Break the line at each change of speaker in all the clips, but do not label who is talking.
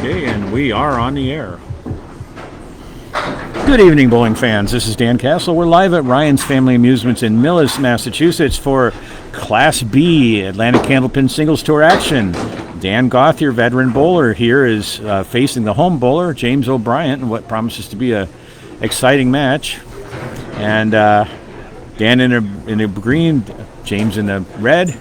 Okay, and we are on the air. Good evening, bowling fans. This is Dan Castle. We're live at Ryan's Family Amusements in Millis, Massachusetts for Class B Atlantic Candlepin Singles Tour action. Dan Gauthier, veteran bowler, here is facing the home bowler, James O'Brien, in what promises to be a exciting match. And Dan in the green, James in the red.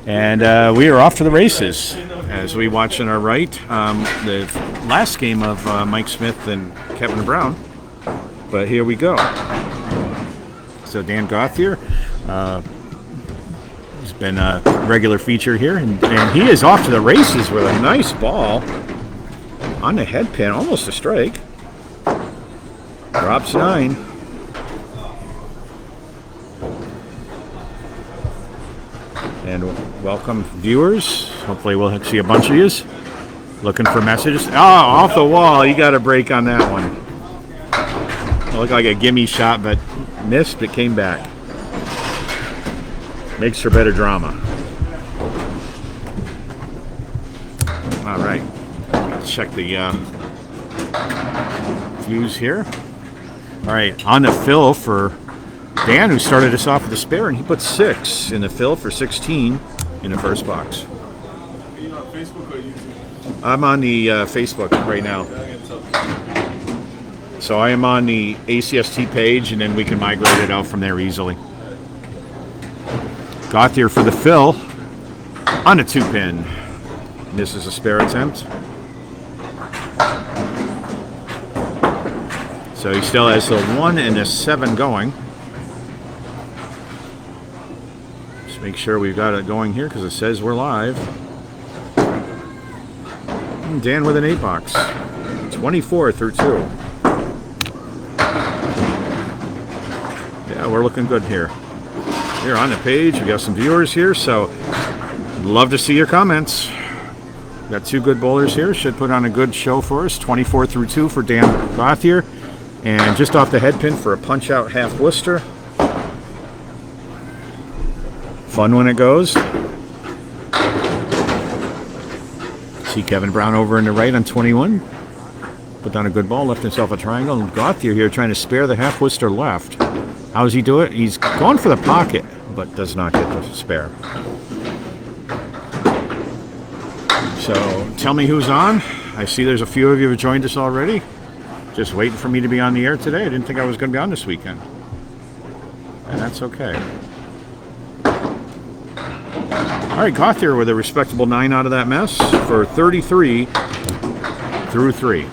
And we are off to the races. As we watch on our right, the last game of Mike Smith and Kevin Brown. But here we go. So Dan Gauthier, he's been a regular feature here, and he is off to the races with a nice ball on the head pin, almost a strike. Drops 9. And welcome viewers. Hopefully we'll see a bunch of you looking for messages. Oh, off the wall. You got a break on that one. It looked like a gimme shot, but missed. It came back. Makes for better drama. All right. Let's check the views here. All right. On the fill for Dan, who started us off with a spare, and he put 6 in the fill for 16 in the first box.
Are you on Facebook or YouTube?
I'm on the Facebook right now. So I am on the ACST page, and then we can migrate it out from there easily. Gauthier for the fill on a 2-pin. Misses a spare attempt. So he still has the 1 and the 7 going. Make sure we've got it going here because it says we're live. And Dan with an 8 box. 24 through 2. Yeah, we're looking good here. Here on the page, we got some viewers here, so love to see your comments. Got 2 good bowlers here. Should put on a good show for us. 24 through 2 for Dan Gauthier. And just off the head pin for a punch-out half Worcester. Fun when it goes. See Kevin Brown over in the right on 21. Put down a good ball, left himself a triangle. And Gauthier here trying to spare the half Worcester left. How does he do it? He's going for the pocket, but does not get the spare. So tell me who's on. I see there's a few of you who joined us already. Just waiting for me to be on the air today. I didn't think I was going to be on this weekend. And that's okay. All right, Gauthier with a respectable 9 out of that mess for 33 through 3.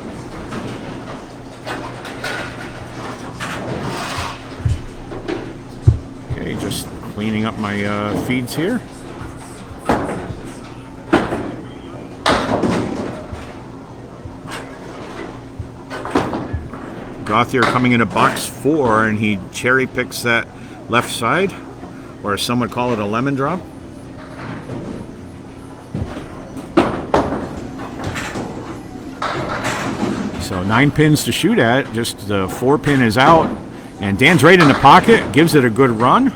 Okay, just cleaning up my feeds here. Gauthier coming into box 4, and he cherry picks that left side, or some would call it a lemon drop. So 9 pins to shoot at. Just the 4 pin is out, and Dan's right in the pocket, gives it a good run,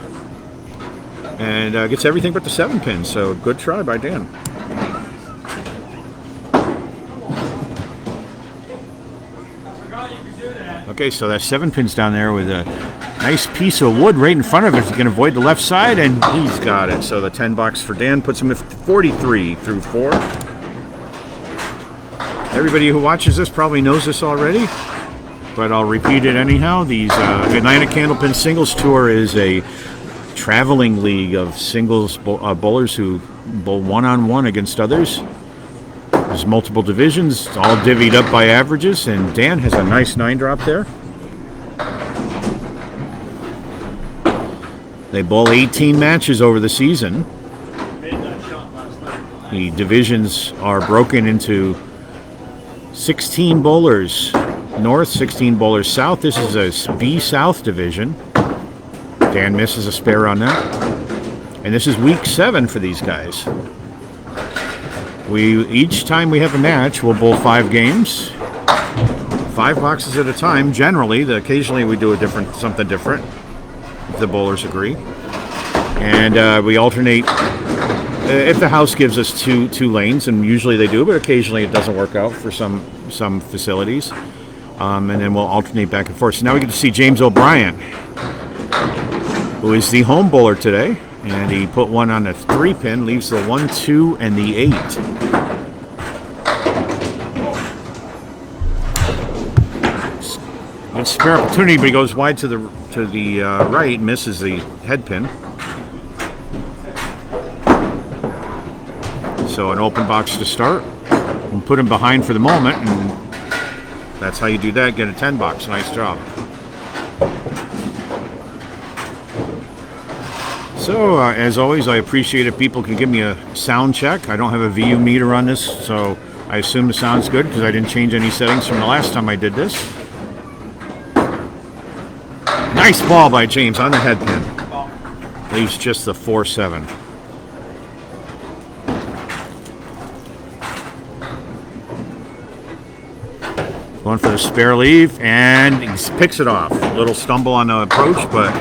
and gets everything but the 7 pin. So good try by Dan. Okay, so that 7 pin's down there with a nice piece of wood right in front of it. He can avoid the left side, and he's got it. So the 10 box for Dan puts him at 43 through 4. Everybody who watches this probably knows this already, but I'll repeat it anyhow. The Atlantic Candlepin Singles Tour is a traveling league of singles bowlers who bowl one-on-one against others. There's multiple divisions, all divvied up by averages, and Dan has a nice 9 drop there. They bowl 18 matches over the season. The divisions are broken into 16 bowlers north, 16 bowlers south. This is a B South division. Dan misses a spare on that. And this is week 7 for these guys. Each time we have a match, we'll bowl 5 games, 5 boxes at a time. Generally, occasionally we do something different, if the bowlers agree. And we alternate if the house gives us two lanes, and usually they do, but occasionally it doesn't work out for some facilities. And then we'll alternate back and forth. So now we get to see James O'Brien, who is the home bowler today. And he put one on the 3-pin, leaves the 1, 2, and the 8. Good spare opportunity, but he goes wide to the right, misses the head pin. So an open box to start. And put him behind for the moment, and that's how you do that. Get a 10 box. Nice job. So, as always, I appreciate if people can give me a sound check. I don't have a VU meter on this, so I assume the sound's good because I didn't change any settings from the last time I did this. Nice ball by James on the head pin. Leaves just the 4-7. Going for the spare leave, and he picks it off. A little stumble on the approach, but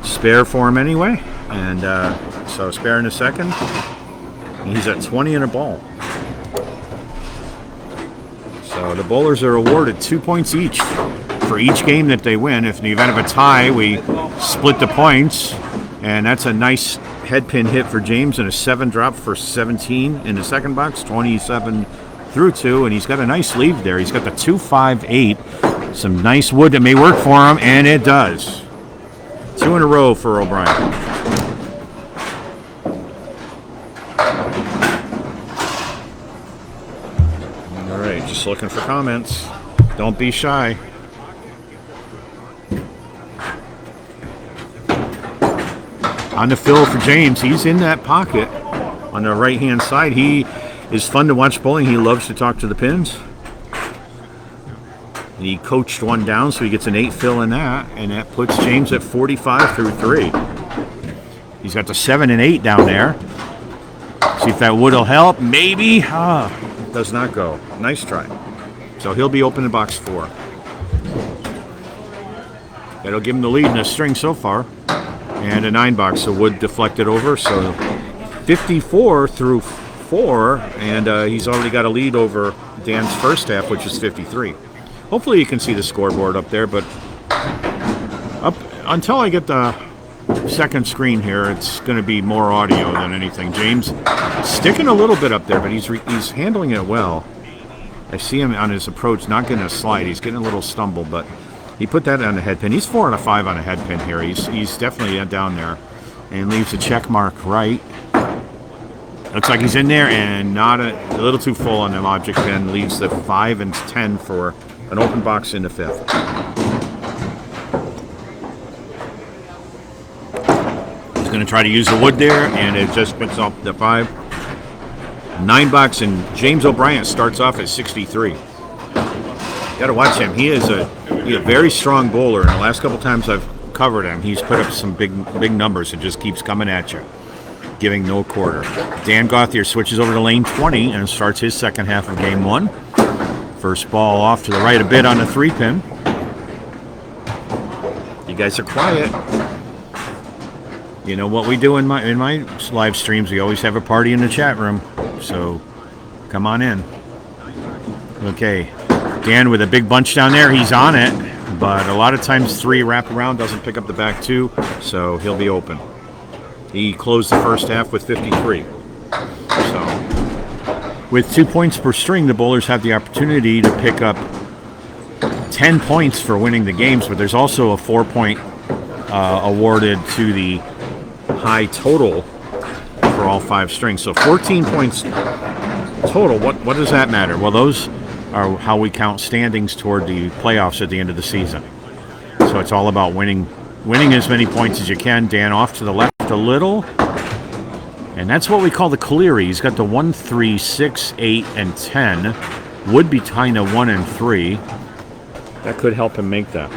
spare for him anyway. And so spare in a second. And he's at 20 and a ball. So the bowlers are awarded 2 points each for each game that they win. If in the event of a tie, we split the points. And that's a nice head pin hit for James and a 7 drop for 17 in the second box, 27 through 2. And he's got a nice lead there. He's got the 2, 5, 8. Some nice wood that may work for him, and it does. 2 in a row for O'Brien. All right, just looking for comments. Don't be shy. On the fill for James. He's in that pocket on the right-hand side. He is fun to watch bowling. He loves to talk to the pins. And he coached one down, so he gets an 8 fill in that, and that puts James at 45 through 3. He's got the 7 and 8 down there. See if that wood will help. Maybe. Does not go. Nice try. So he'll be open in box 4. That'll give him the lead in the string so far. And a 9 box, so wood deflected over. So 54 through 4, and he's already got a lead over Dan's first half, which is 53. Hopefully you can see the scoreboard up there, but up until I get the second screen here, it's going to be more audio than anything. James sticking a little bit up there, but he's handling it well. I see him on his approach, not getting a slide. He's getting a little stumble, but he put that on the head pin. He's 4 and a 5 on a head pin here. He's definitely down there, and leaves a check mark right. Looks like he's in there, and not a little too full on the object pin. Leaves the 5 and 10 for an open box in the 5th. He's going to try to use the wood there, and it just puts off the 5. 9 box, and James O'Brien starts off at 63. Got to watch him. He is a very strong bowler, and the last couple times I've covered him, he's put up some big numbers and just keeps coming at you, giving no quarter. Dan Gauthier switches over to lane 20 and starts his second half of game 1. First ball off to the right a bit on the 3-pin. You guys are quiet. You know what we do in my live streams? We always have a party in the chat room. So come on in. Okay. Dan with a big bunch down there. He's on it. But a lot of times 3 wrap around doesn't pick up the back 2. So he'll be open. He closed the first half with 53. So with 2 points per string, the bowlers have the opportunity to pick up 10 points for winning the games, but there's also a 4-point awarded to the high total for all 5 strings. So 14 points total. What does that matter? Well, those are how we count standings toward the playoffs at the end of the season. So it's all about winning as many points as you can. Dan off to the left a little. And that's what we call the Cleary. He's got the 1, 3, 6, 8, and 10. Would be tying to 1 and 3. That could help him make that.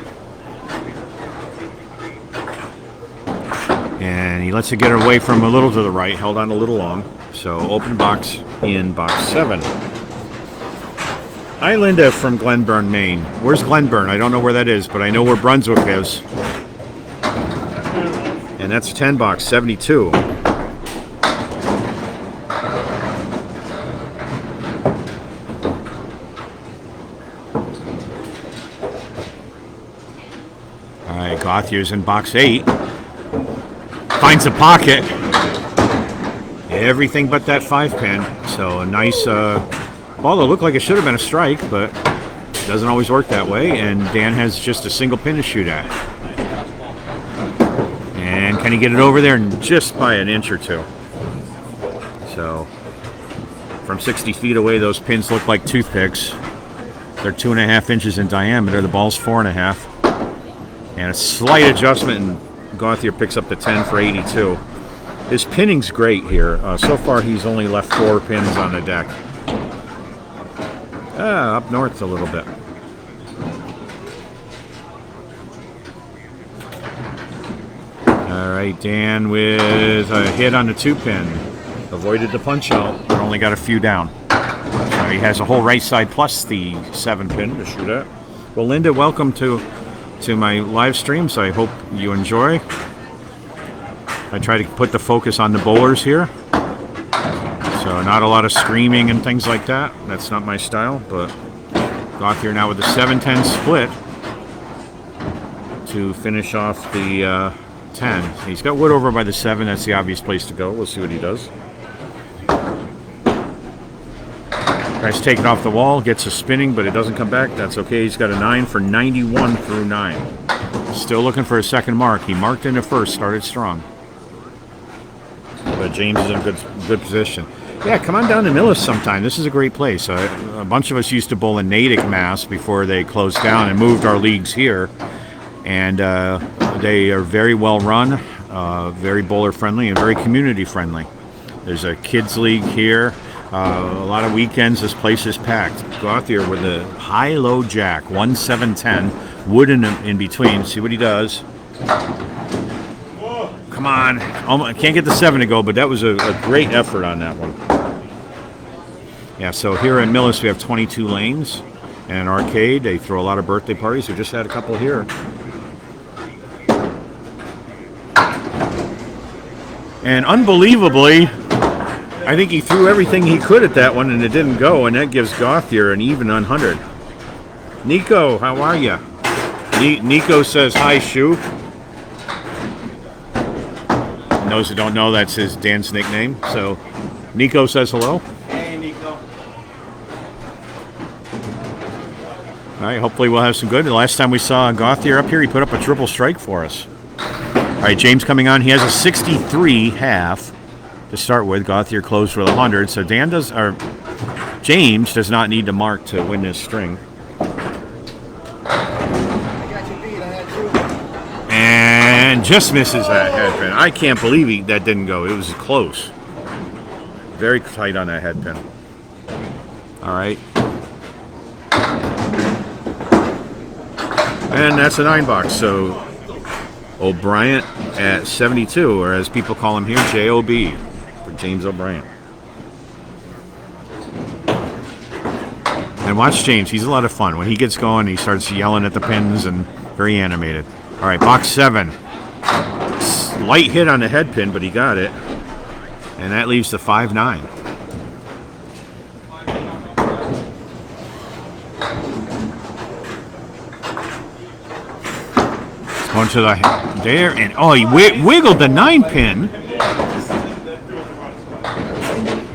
And he lets it get away from a little to the right. Held on a little long. So open box in box 7. Hi, Linda from Glenburn, Maine. Where's Glenburn? I don't know where that is, but I know where Brunswick is. And that's 10 box, 72. Gauthier's in box 8. Finds a pocket. Everything but that 5-pin. So a nice ball that looked like it should have been a strike, but it doesn't always work that way. And Dan has just a single pin to shoot at. And can he get it over there just by an inch or two? So from 60 feet away, those pins look like toothpicks. They're 2.5 inches in diameter. The ball's 4.5. And a slight adjustment, and Gauthier picks up the 10 for 82. His pinning's great here. So far, he's only left 4 pins on the deck. Up north a little bit. All right, Dan with a hit on the 2-pin. Avoided the punch out, but only got a few down. So he has a whole right side plus the 7-pin to shoot at. Well, Linda, welcome to my live streams. I hope you enjoy. I try to put the focus on the bowlers here. So not a lot of screaming and things like that. That's not my style, but Gauthier now with the 7-10 split to finish off the 10. He's got wood over by the 7. That's the obvious place to go. We'll see what he does. Tries to take it off the wall, gets a spinning, but it doesn't come back. That's okay. He's got a 9 for 91 through 9. Still looking for a second mark. He marked in the first, started strong. But James is in good position. Yeah, come on down to Millis sometime. This is a great place. A bunch of us used to bowl in Natick, Mass. before they closed down and moved our leagues here. And they are very well run, very bowler friendly, and very community friendly. There's a kids league here. A lot of weekends, this place is packed. Gauthier with a high-low jack, 1-7-10, wood in between. See what he does. Come on. I can't get the 7 to go, but that was a great effort on that one. Yeah, so here at Millis, we have 22 lanes and an arcade. They throw a lot of birthday parties. We just had a couple here. And unbelievably, I think he threw everything he could at that one, and it didn't go, and that gives Gauthier an even 100. Nico, how are you? Nico says, hi, Shu. Those who don't know, that's Dan's nickname. So, Nico says hello.
Hey, Nico.
All right, hopefully we'll have some good. The last time we saw Gauthier up here, he put up a triple strike for us. All right, James coming on. He has a 63 half to start with. Gauthier closed with 100. So James does not need to mark to win this string. And just misses that headpin. I can't believe that didn't go. It was close. Very tight on that headpin. All right. And that's a 9-box. So O'Brien at 72, or as people call him here, J.O.B. for James O'Brien. And watch James. He's a lot of fun. When he gets going, he starts yelling at the pins and very animated. All right, box 7. Light hit on the head pin, but he got it. And that leaves the 5-9. It's going to the there, and oh, he wiggled the 9-pin.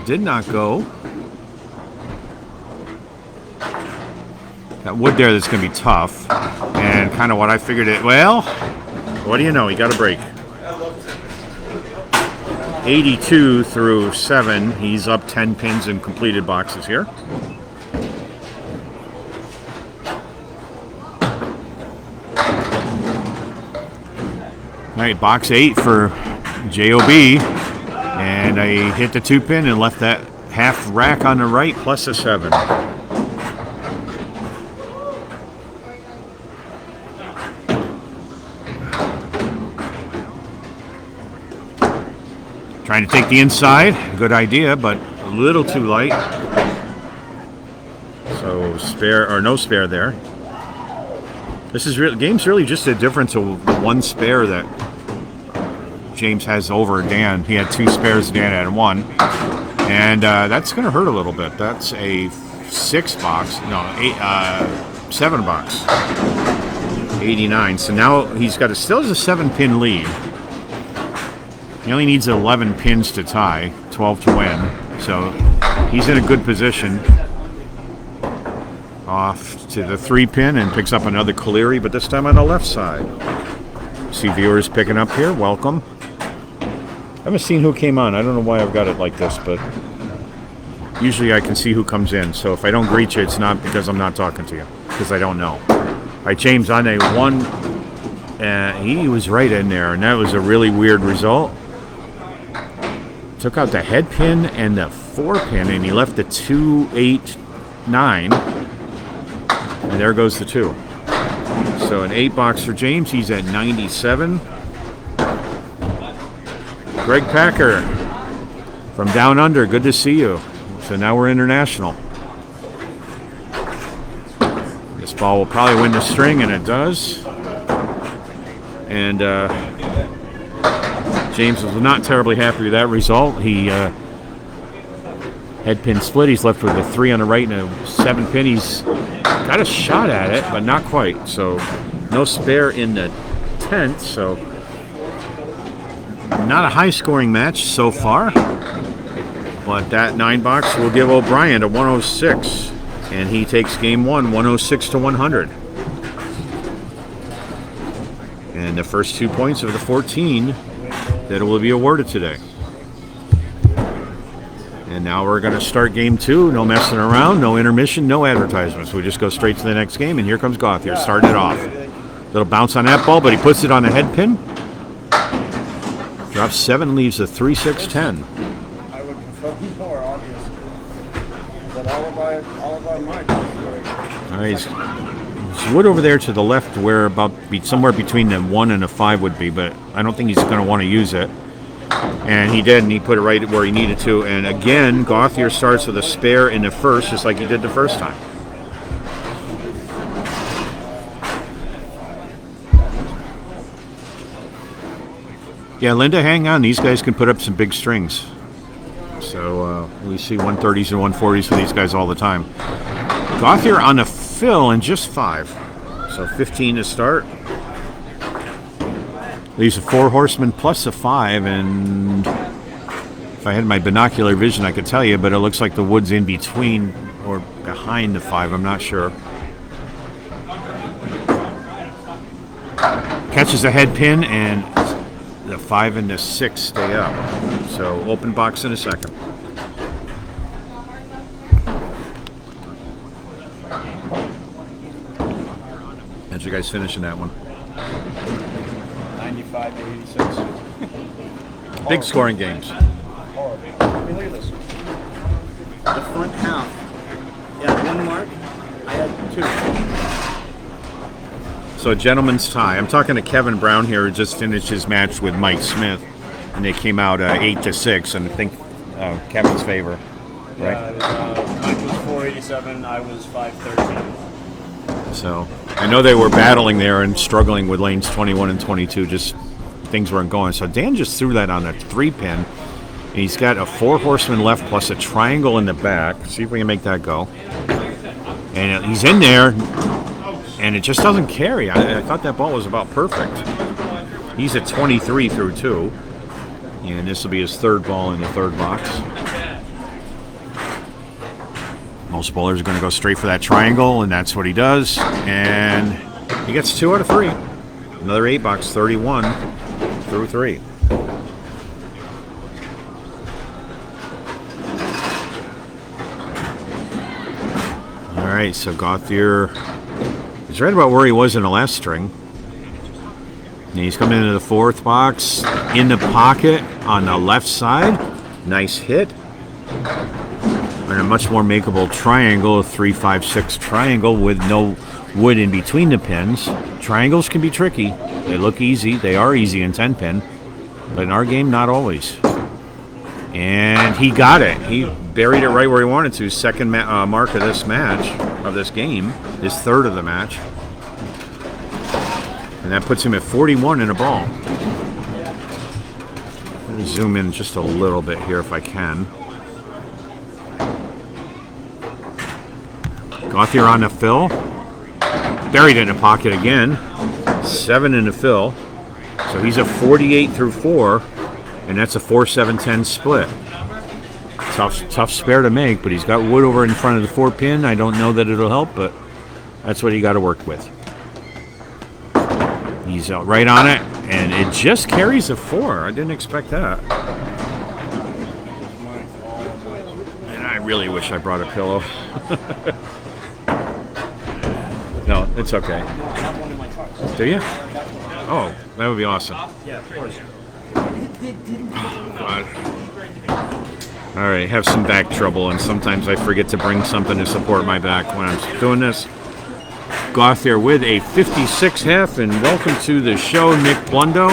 Did not go. That wood there, that's going to be tough. And kind of what I figured it. Well, what do you know? He got a break. 82 through 7. He's up 10 pins in completed boxes here. All right, box 8 for J.O.B. And I hit the 2-pin and left that half rack on the right plus a 7. Trying to take the inside, good idea, but a little too light. So spare or no spare there. This is game's really just a difference of one spare that James has over Dan. He had 2 spares, Dan had 1, and that's going to hurt a little bit. That's a 6-box, no, 7-box. 89. So now he's got still has a 7-pin lead. He only needs 11 pins to tie, 12 to win. So he's in a good position. Off to the 3-pin and picks up another Caleri, but this time on the left side. See viewers picking up here. Welcome. I haven't seen who came on. I don't know why I've got it like this, but usually I can see who comes in. So if I don't greet you, it's not because I'm not talking to you, because I don't know. All right, James on a 1. He was right in there, and that was a really weird result. Took out the head pin and the 4-pin, and he left the 2, 8, 9. And there goes the 2. So an 8-box for James. He's at 97. Greg Packer from Down Under. Good to see you. So now we're international. This ball will probably win the string, and it does. And James was not terribly happy with that result. He head pin split. He's left with a 3 on the right and a 7-pin. He's got a shot at it, but not quite. So no spare in the 10th. So not a high-scoring match so far. But that 9-box will give O'Brien a 106. And he takes game 1, 106 to 100. And the first 2 points of the 14 that will be awarded today. And now we're going to start game 2. No messing around, no intermission, no advertisements. We just go straight to the next game, and here comes Gauthier, starting it off. Little bounce on that ball, but he puts it on the head pin. Drops 7, leaves a 3, 6, 10.
I would prefer more, obviously. But all of our mics.
All right, there's wood over there to the left where somewhere between the 1 and a 5 would be, but I don't think he's going to want to use it. And he did, and he put it right where he needed to. And again, Gauthier starts with a spare in the first, just like he did the first time. Yeah, Linda, hang on. These guys can put up some big strings. So we see 130s and 140s for these guys all the time. Gauthier on a fill and just 5. So 15 to start. Leaves a 4 horseman plus a 5, and if I had my binocular vision, I could tell you, but it looks like the wood's in between or behind the 5. I'm not sure. Catches a head pin, and the 5 and the 6 stay up. So open box in a second. How'd you guys finish in that one?
95 to 86.
Big scoring games.
Horrible. I mean, look at this. The front half. Yeah, 1 mark. I had 2.
So a gentleman's tie. I'm talking to Kevin Brown here, who just finished his match with Mike Smith, and they came out 8 to 6, and I think Kevin's favor, right?
Yeah, Mike was 487. I was 513.
So I know they were battling there and struggling with lanes 21 and 22. Just things weren't going. So Dan just threw that on a 3-pin. And he's got a 4 horseman left plus a triangle in the back. See if we can make that go. And he's in there, and it just doesn't carry. I thought that ball was about perfect. He's at 23 through 2. And this will be his 3rd ball in the 3rd box. Most bowlers are going to go straight for that triangle, and that's what he does. And he gets 2 out of 3. Another 8-box, 31 through 3. All right, so Gauthier is right about where he was in the last string. And he's coming into the 4th box, in the pocket on the left side. Nice hit. And a much more makeable triangle, a 3, 5, 6 triangle with no wood in between the pins. Triangles can be tricky. They look easy. They are easy in 10-pin. But in our game, not always. And he got it. He buried it right where he wanted to. 2nd mark of this match, of this game. His 3rd of the match. And that puts him at 41 in a ball. Let me zoom in just a little bit here if I can. Gauthier on the fill. Buried it in a pocket again. 7 in the fill. So he's a 48 through 4, and that's a 4-7-10 split. Tough spare to make, but he's got wood over in front of the 4-pin. I don't know that it'll help, but that's what you got to work with. He's out right on it, and it just carries a 4. I didn't expect that. And I really wish I brought a pillow. No, it's okay. Do you? Oh, that would be awesome.
Yeah, of course.
God. All right, have some back trouble, and sometimes I forget to bring something to support my back when I'm doing this. Gauthier with a 56 half, and welcome to the show, Nick Blundo.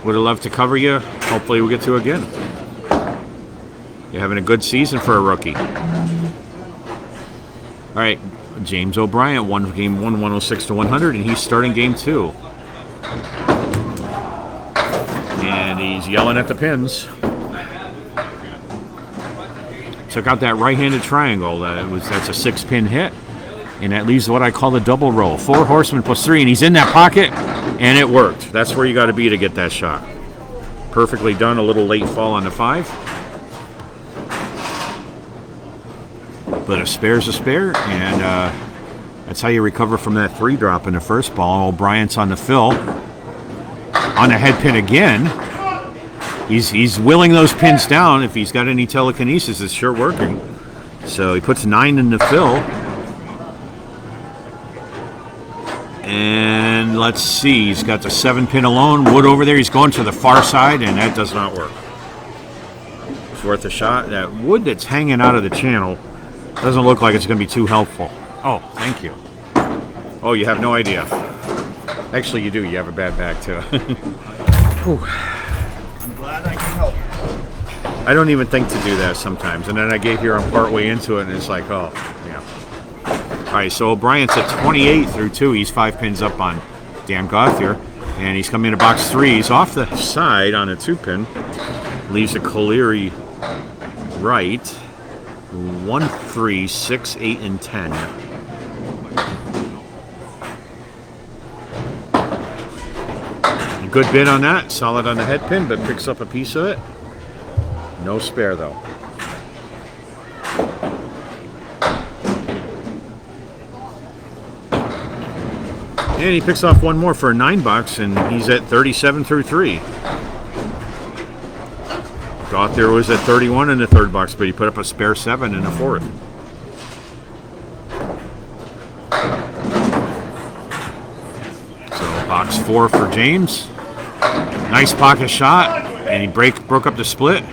Would have loved to cover you. Hopefully we'll get to again. You're having a good season for a rookie. All right, James O'Brien won game 1, 106 to 100, and he's starting game 2. And he's yelling at the pins. Took out that right-handed triangle. That's a 6-pin hit. And that leaves what I call the double roll. 4 horsemen plus 3, and he's in that pocket, and it worked. That's where you got to be to get that shot. Perfectly done. A little late fall on the 5. But a spare's a spare, and that's how you recover from that 3 drop in the first ball. O'Brien's on the fill. On the head pin again. He's willing those pins down. If he's got any telekinesis, it's sure working. So he puts 9 in the fill. And let's see, he's got the 7-pin alone. Wood over there, he's going to the far side, and that does not work. It's worth a shot. That wood that's hanging out of the channel doesn't look like it's going to be too helpful. Oh, thank you. Oh, you have no idea. Actually, you do. You have a bad back, too.
I'm glad I can help.
I don't even think to do that sometimes. And then I get here, I'm partway into it, and it's like, oh, yeah. All right, so O'Brien's at 28 through 2. He's 5 pins up on Dan Gauthier. And he's coming into box 3. He's off the side on a 2-pin. Leaves a Colery right. 1, 3, 6, 8, and 10. Good bid on that. Solid on the head pin, but picks up a piece of it. No spare, though. And he picks off one more for a 9 box, and he's at 37 through 3. Gauthier was at 31 in the 3rd box, but he put up a spare 7 in the 4th. So box 4 for James. Nice pocket shot, and he broke up the split.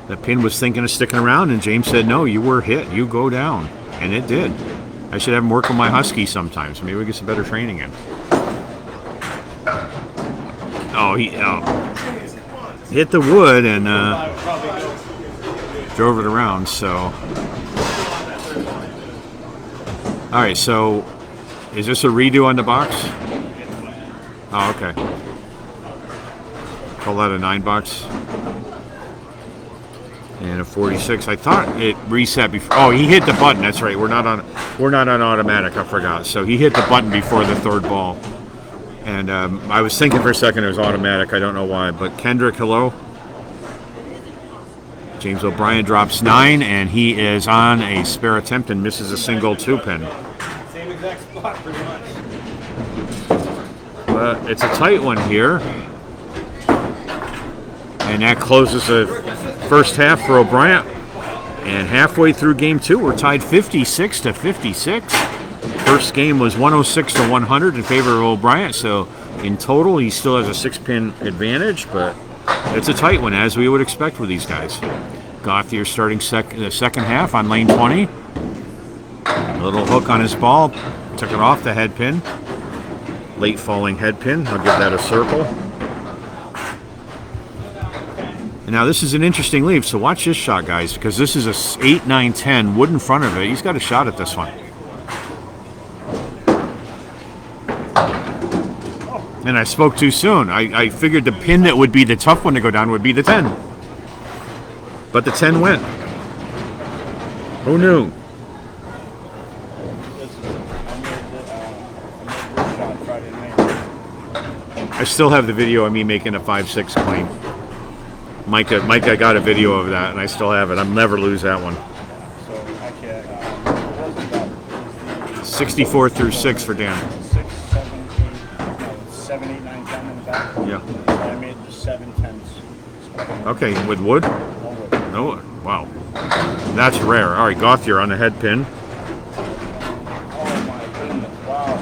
The pin was thinking of sticking around, and James said, no, you were hit. You go down. And it did. I should have him work with my Husky sometimes. Maybe we get some better training in. Oh, he hit the wood and drove it around. So, all right. So, is this a redo on the box? Oh, okay. Call that a 9 box. And a 46. I thought it reset before. Oh, he hit the button. That's right. We're not on automatic. I forgot. So he hit the button before the 3rd ball. And I was thinking for a second it was automatic. I don't know why. But Kendrick, hello. James O'Brien drops 9, and he is on a spare attempt and misses a single 2-pin.
Same exact spot, pretty much.
But it's a tight one here. And that closes the first half for O'Brien. And halfway through game 2, we're tied 56 to 56. First game was 106 to 100 in favor of O'Brien. So in total, he still has a 6-pin advantage, but it's a tight one, as we would expect with these guys. Gauthier starting the second half on lane 20. A little hook on his ball. Took it off the head pin. Late falling head pin. I'll give that a circle. And now this is an interesting leave, so watch this shot, guys, because this is a 8, 9, 10, wood in front of it. He's got a shot at this one. And I spoke too soon. I figured the pin that would be the tough one to go down would be the 10. But the 10 went. Who knew? I still have the video of me making a 5-6 clean. Micah got a video of that, and I still have it. I'll never lose that one.
So I can't.
64 through 6 for Dan.
6, 7, 8, 9, 10 in the back.
Yeah.
So I made the 7 10s.
Okay, with wood?
No wood.
No wood. Wow. That's rare. All right, Gauthier on the head pin.
Oh my goodness! Wow.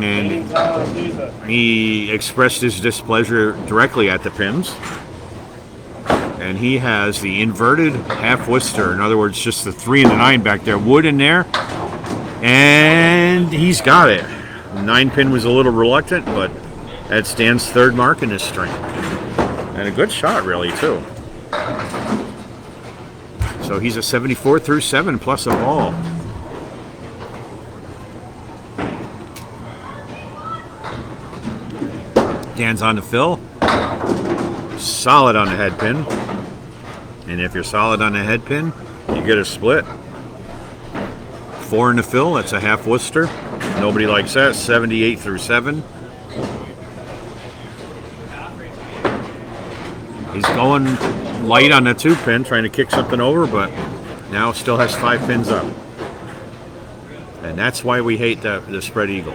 And he expressed his displeasure directly at the pins. And he has the inverted half Worcester. In other words, just the 3 and the 9 back there. Wood in there. And he's got it. The 9 pin was a little reluctant, but that's Dan's 3rd mark in this string. And a good shot, really, too. So he's a 74 through 7 plus a ball. Dan's on the fill. Solid on the head pin. And if you're solid on the head pin, you get a split. 4 in the fill, that's a half Worcester. Nobody likes that. 78 through 7. He's going light on the 2 pin, trying to kick something over, but now still has 5 pins up. And that's why we hate the spread eagle.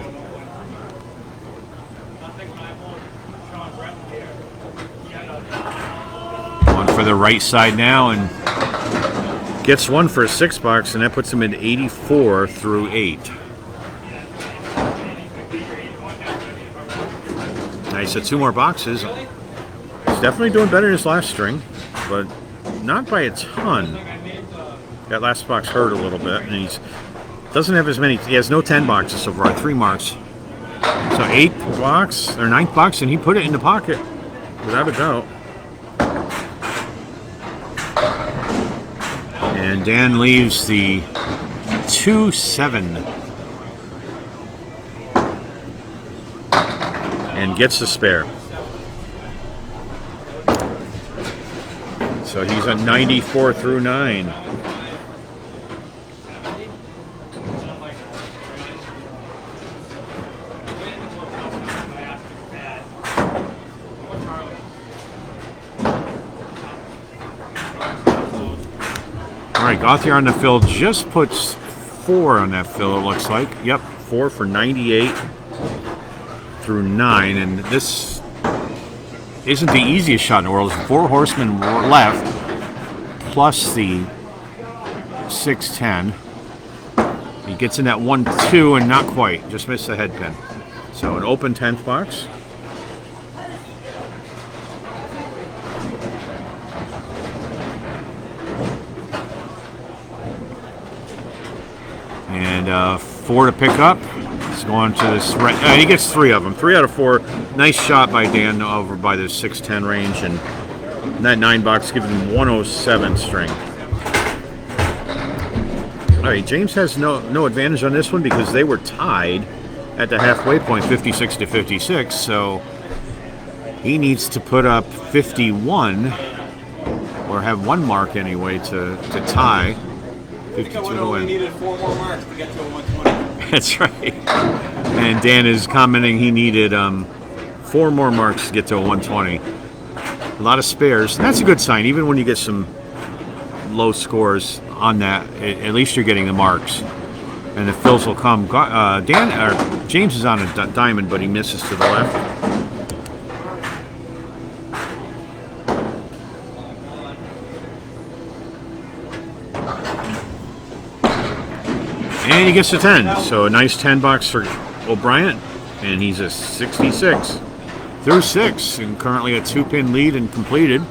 On for the right side now, and gets one for a 6 box, and that puts him in 84 through 8. Nice, 2 more boxes. He's definitely doing better in his last string, but not by a ton. That last box hurt a little bit, and he doesn't have as many. He has no 10 boxes so far, 3 marks. So 8th box or 9th box, and he put it in the pocket without a doubt. And Dan leaves the 2-7 and gets the spare. So he's a 94 through 9. All right, Gauthier on the fill just puts 4 on that fill, it looks like. Yep, 4 for 98 through 9. And this isn't the easiest shot in the world. There's 4 horsemen left, plus the 6-10. He gets in that 1-2 and not quite. Just missed the head pin. So an open 10th box. And 4 to pick up. He's going to this. He gets 3 of them. 3 out of 4. Nice shot by Dan over by the 6-10 range, and that 9 box gives him 107 string. All right, James has no advantage on this one because they were tied at the halfway point, 56 to 56. So he needs to put up 51 or have 1 mark anyway to tie. 52 to win.
Needed 4 more marks to get to a 120.
That's right. And Dan is commenting he needed 4 more marks to get to a 120. A lot of spares. And that's a good sign. Even when you get some low scores on that, at least you're getting the marks. And the fills will come. James is on a diamond, but he misses to the left. And he gets a 10, so a nice 10 box for O'Brien, and he's a 66 through 6, and currently a 2-pin lead and completed.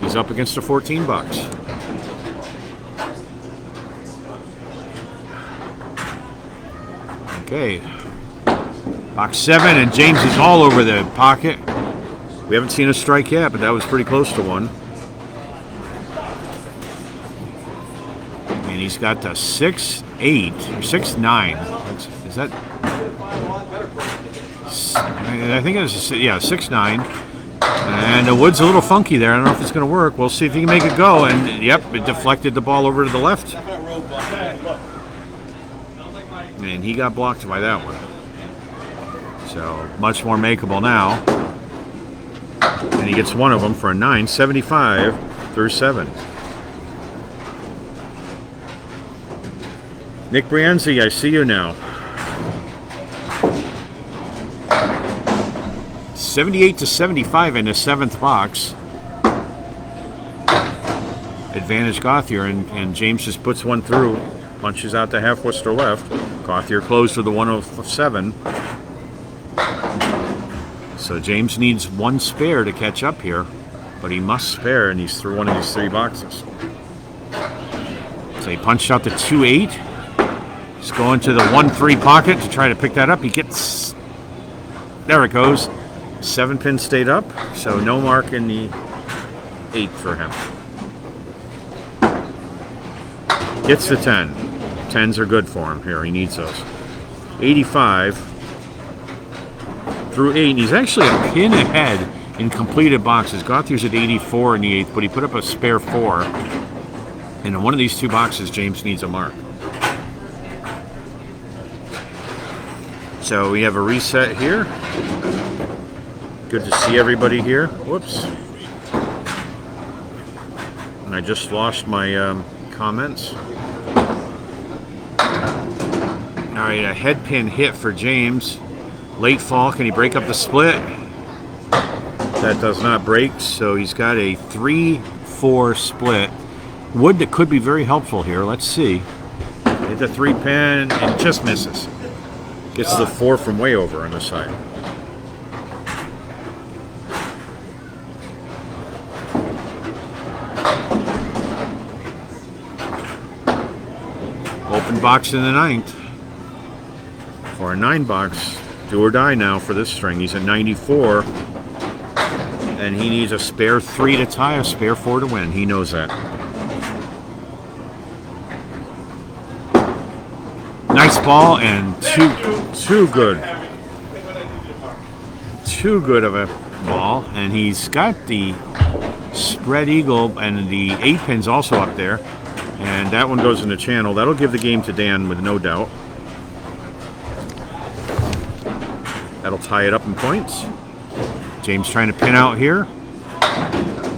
He's up against a 14 box. Okay, box 7, and James is all over the pocket. We haven't seen a strike yet, but that was pretty close to one. And he's got the 6-8 or 6-9. Is that? I think it was 6-9. And the wood's a little funky there. I don't know if it's going to work. We'll see if he can make it go. And yep, it deflected the ball over to the left. And he got blocked by that one. So much more makeable now. And he gets one of them for a 9, 75 through 7. Nick Brianzi, I see you now. 78 to 75 in the 7th box. Advantage Gauthier, and James just puts one through, punches out the half Worcester left. Gauthier closed with the 107. So James needs one spare to catch up here, but he must spare, and he's through one of these 3 boxes. So he punched out the 2-8. He's going to the 1-3 pocket to try to pick that up. He gets, there it goes. 7-pin stayed up, so no mark in the 8 for him. Gets the 10. 10s are good for him here. He needs those. 85 through 8. And he's actually a pin ahead in completed boxes. Gauthier's at 84 in the 8th, but he put up a spare 4. And in one of these 2 boxes, James needs a mark. So we have a reset here. Good to see everybody here. Whoops. And I just lost my comments. All right, a head pin hit for James. Late fall, can he break up the split? That does not break, so he's got a 3-4 split. Wood that could be very helpful here. Let's see. Hit the 3 pin and just misses. Gets the 4 from way over on the side. Open box in the 9th. For a 9 box, do or die now for this string. He's at 94. And he needs a spare 3 to tie, a spare 4 to win. He knows that. Nice ball and too good. Too good of a ball. And he's got the spread eagle and the 8 pins also up there. And that one goes in the channel. That'll give the game to Dan with no doubt. That'll tie it up in points. James trying to pin out here.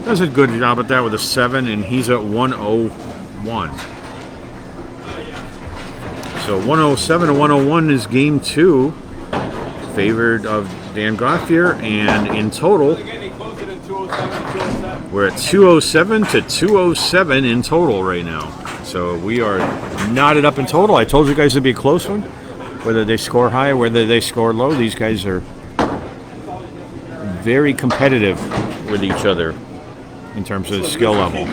Does a good job at that with a 7, and he's at 101. So 107 to 101 is game 2. Favored of Dan Gauthier, and in total, we're at 207 to 207 in total right now. So we are knotted up in total. I told you guys it'd be a close one. Whether they score high or whether they score low, these guys are very competitive with each other in terms of the skill level.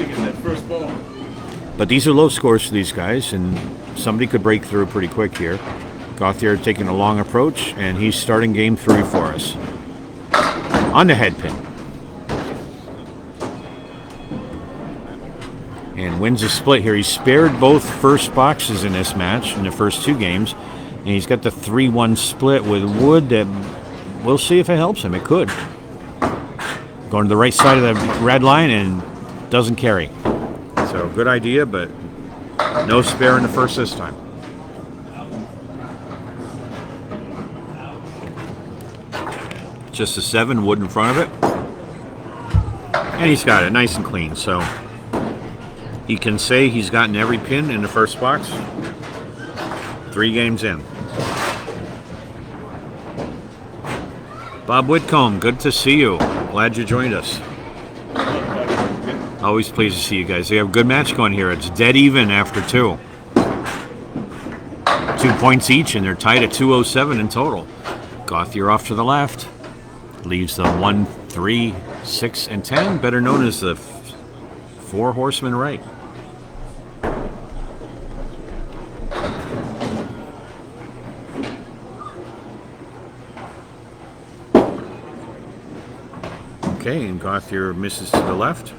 But these are low scores for these guys, and somebody could break through pretty quick here. Gauthier taking a long approach, and he's starting game 3 for us. On the head pin. And wins a split here. He spared both first boxes in this match in the first 2 games. And he's got the 3-1 split with Wood that we'll see if it helps him. It could. Going to the right side of the red line and doesn't carry. So good idea, but no spare in the first this time. Just a 7, Wood in front of it. And he's got it nice and clean. So he can say he's gotten every pin in the first box. 3 games in. Bob Whitcomb, good to see you. Glad you joined us. Always pleased to see you guys. They have a good match going here. It's dead even after 2. 2 points each, and they're tied at 207 in total. Gauthier off to the left. Leaves the 1, 3, 6, and 10, better known as the 4 horsemen right. Okay, and Gauthier misses to the left.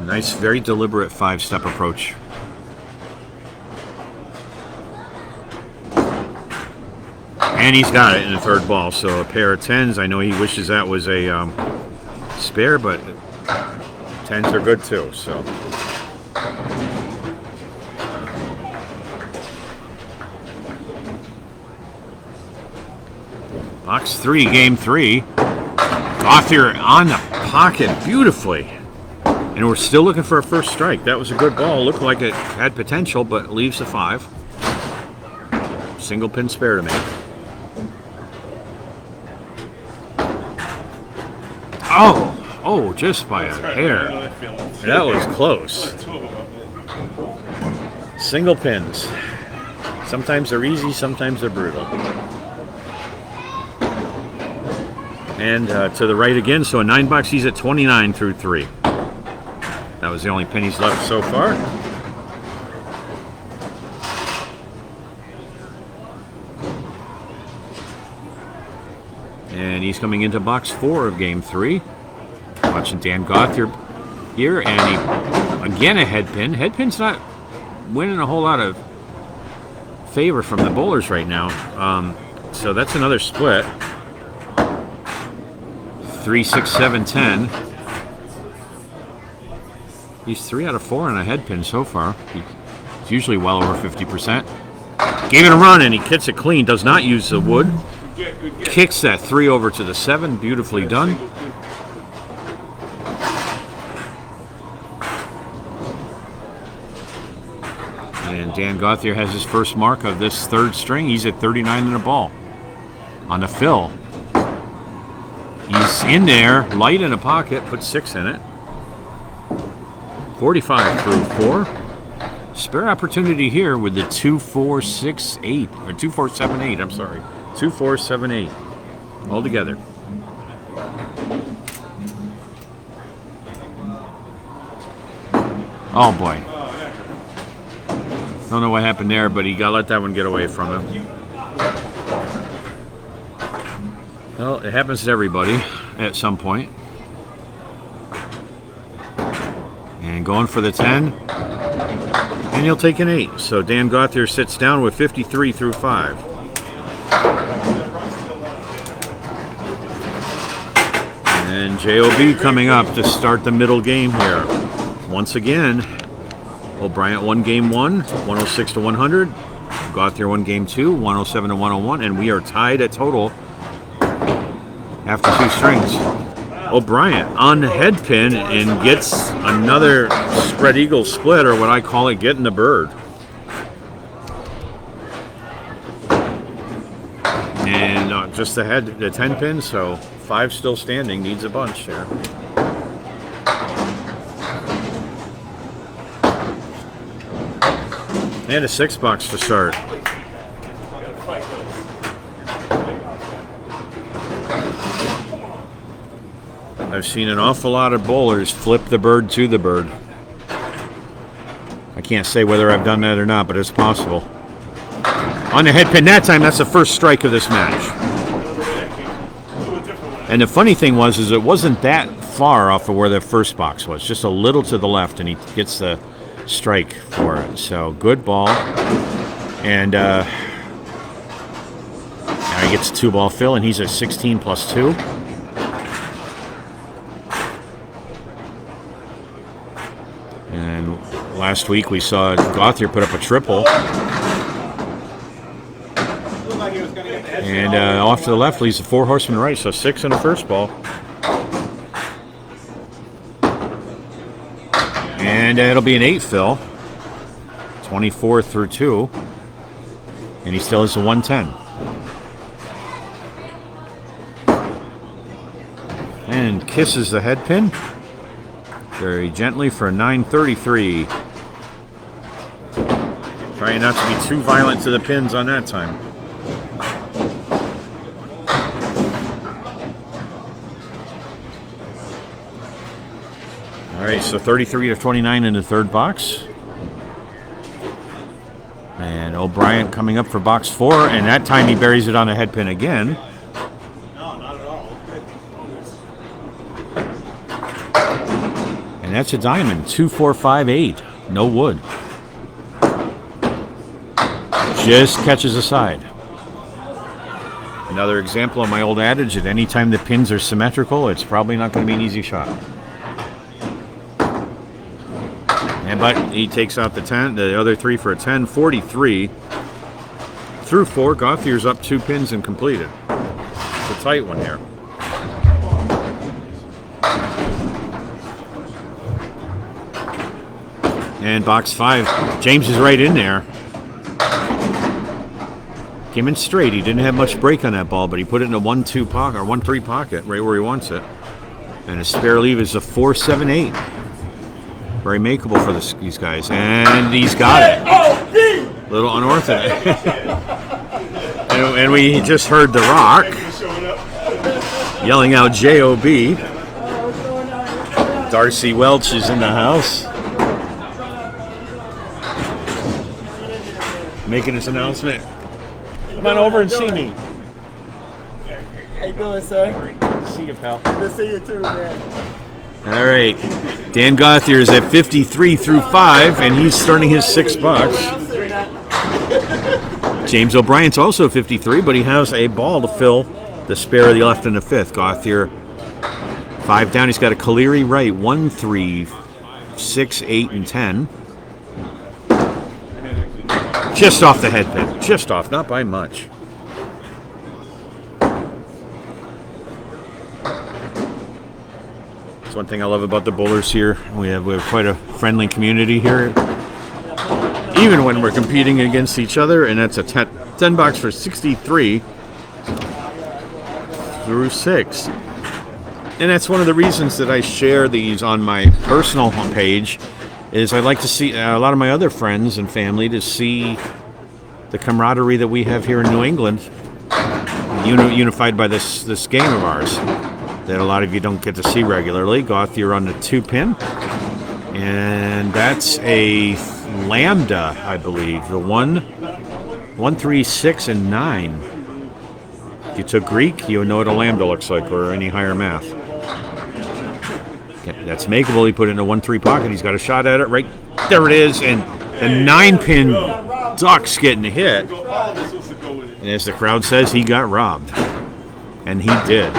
Nice, very deliberate 5-step approach. And he's got it in the 3rd ball, so a pair of 10s. I know he wishes that was a spare, but 10s are good too, so. Box 3, game 3. Gauthier on the pocket beautifully. And we're still looking for a first strike. That was a good ball. Looked like it had potential, but leaves a 5. Single pin spare to me. Oh, just by a hair. That was close. Single pins. Sometimes they're easy, sometimes they're brutal. And to the right again, so a 9-box, he's at 29 through 3. That was the only pennies left so far. And he's coming into box 4 of game 3. Watching Dan Gauthier here, and he, again, a head pin. Head pin's not winning a whole lot of favor from the bowlers right now. So that's another split. 3, 6, 7, 10. He's 3 out of 4 on a head pin so far. He's usually well over 50%. Gave it a run, and he kicks it clean. Does not use the wood. Kicks that 3 over to the 7. Beautifully done. And Dan Gauthier has his first mark of this third string. He's at 39 in a ball. On the fill. He's in there, light in a pocket, put 6 in it. 45 through 4. Spare opportunity here with the 2, 4, 6, 8. Or 2, 4, 7, 8, I'm sorry. 2, 4, 7, 8. All together. Oh boy. Don't know what happened there, but he got to let that one get away from him. Well, it happens to everybody at some point. And going for the 10. And he'll take an 8. So Dan Gauthier sits down with 53 through 5. And JOB coming up to start the middle game here. Once again, O'Brien won game 1, 106 to 100. Gauthier won game 2, 107 to 101. And we are tied at total after 2 strings. O'Brien on the head pin and gets another spread eagle split, or what I call it, getting the bird. And just the 10 pin, so 5 still standing, needs a bunch here. And a 6-box to start. I've seen an awful lot of bowlers flip the bird to the bird. I can't say whether I've done that or not, but it's possible. On the head pin that time, that's the first strike of this match. And the funny thing is it wasn't that far off of where the first box was, just a little to the left, and he gets the strike for it. So good ball. And now he gets a 2-ball fill, and he's at 16 plus 2. And last week we saw Gauthier put up a triple. And off to the left leaves the 4 horseman right, so 6 in the first ball. And it'll be an 8 fill. 24 through 2. And he still has a 110. And kisses the head pin very gently for a 933. Trying not to be too violent to the pins on that time. All right, so 33 to 29 in the third box. And O'Brien coming up for box 4, and that time he buries it on a head pin again.
No, not at all.
And that's a diamond, 2, 4, 5, 8. No wood. Just catches the side. Another example of my old adage that anytime the pins are symmetrical, it's probably not going to be an easy shot. But he takes out the 10, the other 3 for a 10, 43 through 4. Gauthier's up 2 pins and completed. a tight one here. And box 5, James is right in there. Came in straight. He didn't have much break on that ball, but he put it in a 1-2 pocket or 1-3 pocket, right where he wants it. And his spare leave is a 4-7-8. Very makeable for these guys, and he's got it. A little unorthodox. and we just heard The Rock yelling out "J-O-B." Darcy Welch is in the house, making his announcement. Come on over and see me.
How you doing, sir?
See you, pal.
Good to see you too, man.
All right. Dan Gauthier is at 53 through 5, and he's starting his $6. James O'Brien's also 53, but he has a ball to fill the spare of the left and the fifth. Gauthier 5 down. He's got a Caleri right, 1, 3, 6, 8, and 10. Just off the head pin. Just off, not by much. That's one thing I love about the bowlers here. We have quite a friendly community here, even when we're competing against each other. And that's a 10 box for 63 through 6. And that's one of the reasons that I share these on my personal homepage. Is I like to see a lot of my other friends and family to see the camaraderie that we have here in New England, unified by this game of ours that a lot of you don't get to see regularly. Gauthier on the 2-pin, and that's a Lambda, I believe. The 1, 3, 6, and 9. If you took Greek, you would know what a Lambda looks like, or any higher math. That's makeable. He put it in a 1-3 pocket. He's got a shot at it. Right there it is. And the 9-pin duck's getting hit. And as the crowd says, he got robbed. And he did.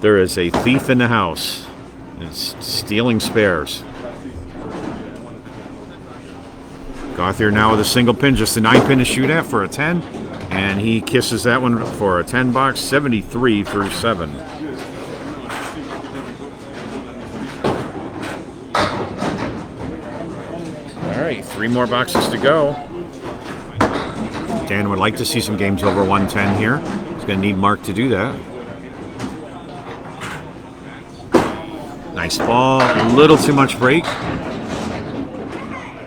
There is a thief in the house. It's stealing spares. Gauthier now with a single pin. Just a 9-pin to shoot at for a 10. And he kisses that one for a 10 box, 73 through 7. All right, 3 more boxes to go. Dan would like to see some games over 110 here. He's going to need Mark to do that. Nice ball, a little too much break.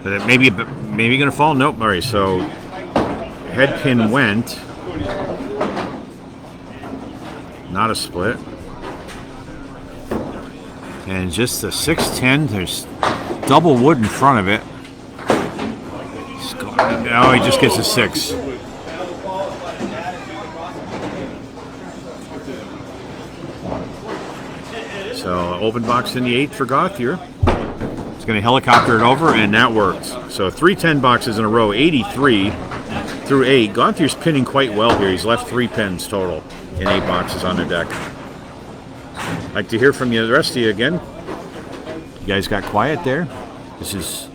But it maybe going to fall. Nope. All right, so head pin went. Not a split. And just the 6-10. There's double wood in front of it. Oh, he just gets a 6. So open box in the 8 for Gauthier. He's going to helicopter it over, and that works. So 3 10 boxes in a row, 83 through 8. Gauthier's pinning quite well here. He's left 3 pins total in 8 boxes on the deck. I'd like to hear from you, the rest of you again. You guys got quiet there. This is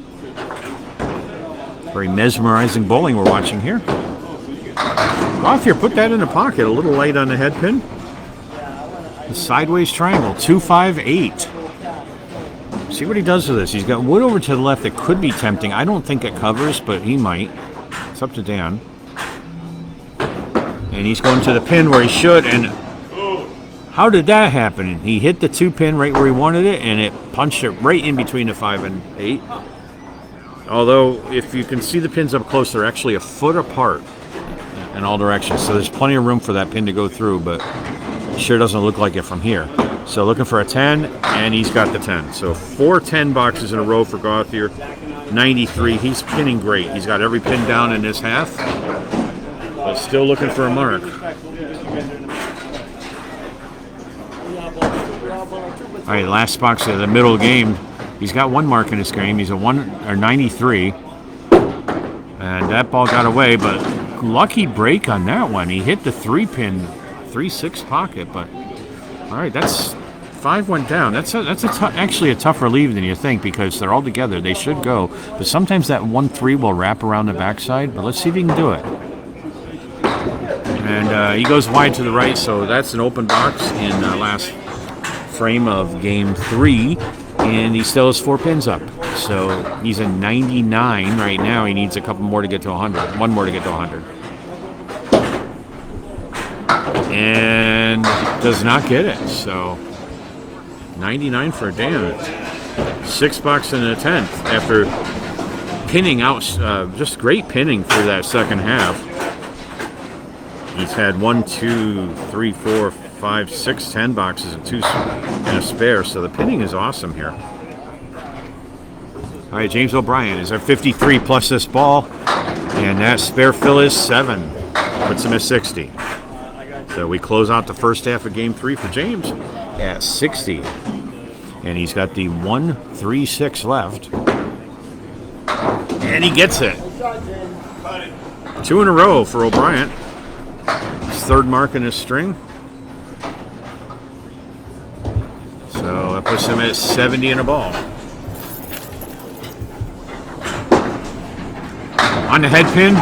very mesmerizing bowling we're watching here. Gauthier put that in the pocket, a little light on the head pin. The sideways triangle, 2, 5, 8. See what he does with this. He's got wood over to the left that could be tempting. I don't think it covers, but he might. It's up to Dan. And he's going to the pin where he should. And how did that happen? He hit the 2-pin right where he wanted it, and it punched it right in between the 5 and 8. Although, if you can see the pins up close, they're actually a foot apart in all directions. So there's plenty of room for that pin to go through, but it sure doesn't look like it from here. So looking for a 10, and he's got the 10. So 4 10 boxes in a row for Gauthier. 93. He's pinning great. He's got every pin down in this half, but still looking for a mark. All right, last box of the middle game. He's got 1 mark in his game. He's a 93. And that ball got away, but lucky break on that one. He hit the 3-pin, 3-6 pocket, but all right, that's 5 went down. That's actually a tougher leave than you think, because they're all together. They should go, but sometimes that 1-3 will wrap around the backside. But let's see if he can do it. And he goes wide to the right, so that's an open box in last frame of game 3. And he still has 4 pins up. So he's a 99 right now. He needs a couple more to get to 100. One more to get to 100. And does not get it. So 99 for Dan. 6 bucks and a tenth after pinning out. Just great pinning for that second half. He's had 1, 2, 3, 4, 5, 6, 10 boxes and 2 and a spare. So the pinning is awesome here. All right, James O'Brien is at 53 plus this ball. And that spare fill is 7. Puts him at 60. So we close out the first half of game 3 for James at 60. And he's got the 1-3-6 left. And he gets it. 2 in a row for O'Brien. His 3rd mark in his string. So that puts him at 70 in a ball. On the head pin.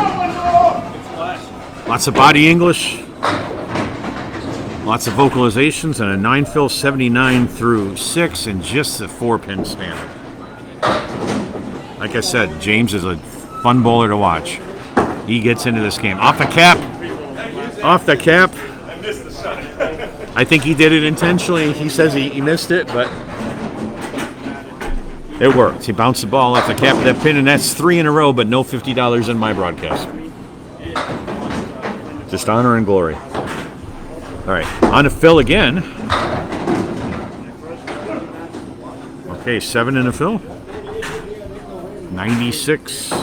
Lots of body English. Lots of vocalizations and a 9 fill 79 through 6 and just a 4 pin standard. Like I said, James is a fun bowler to watch. He gets into this game. Off the cap. Off the cap. I think he did it intentionally. He says he missed it, but it worked. He bounced the ball off the cap of that pin, and that's 3 in a row, but no $50 in my broadcast. Just honor and glory. All right, on to fill again. Okay, 7 in a fill. 96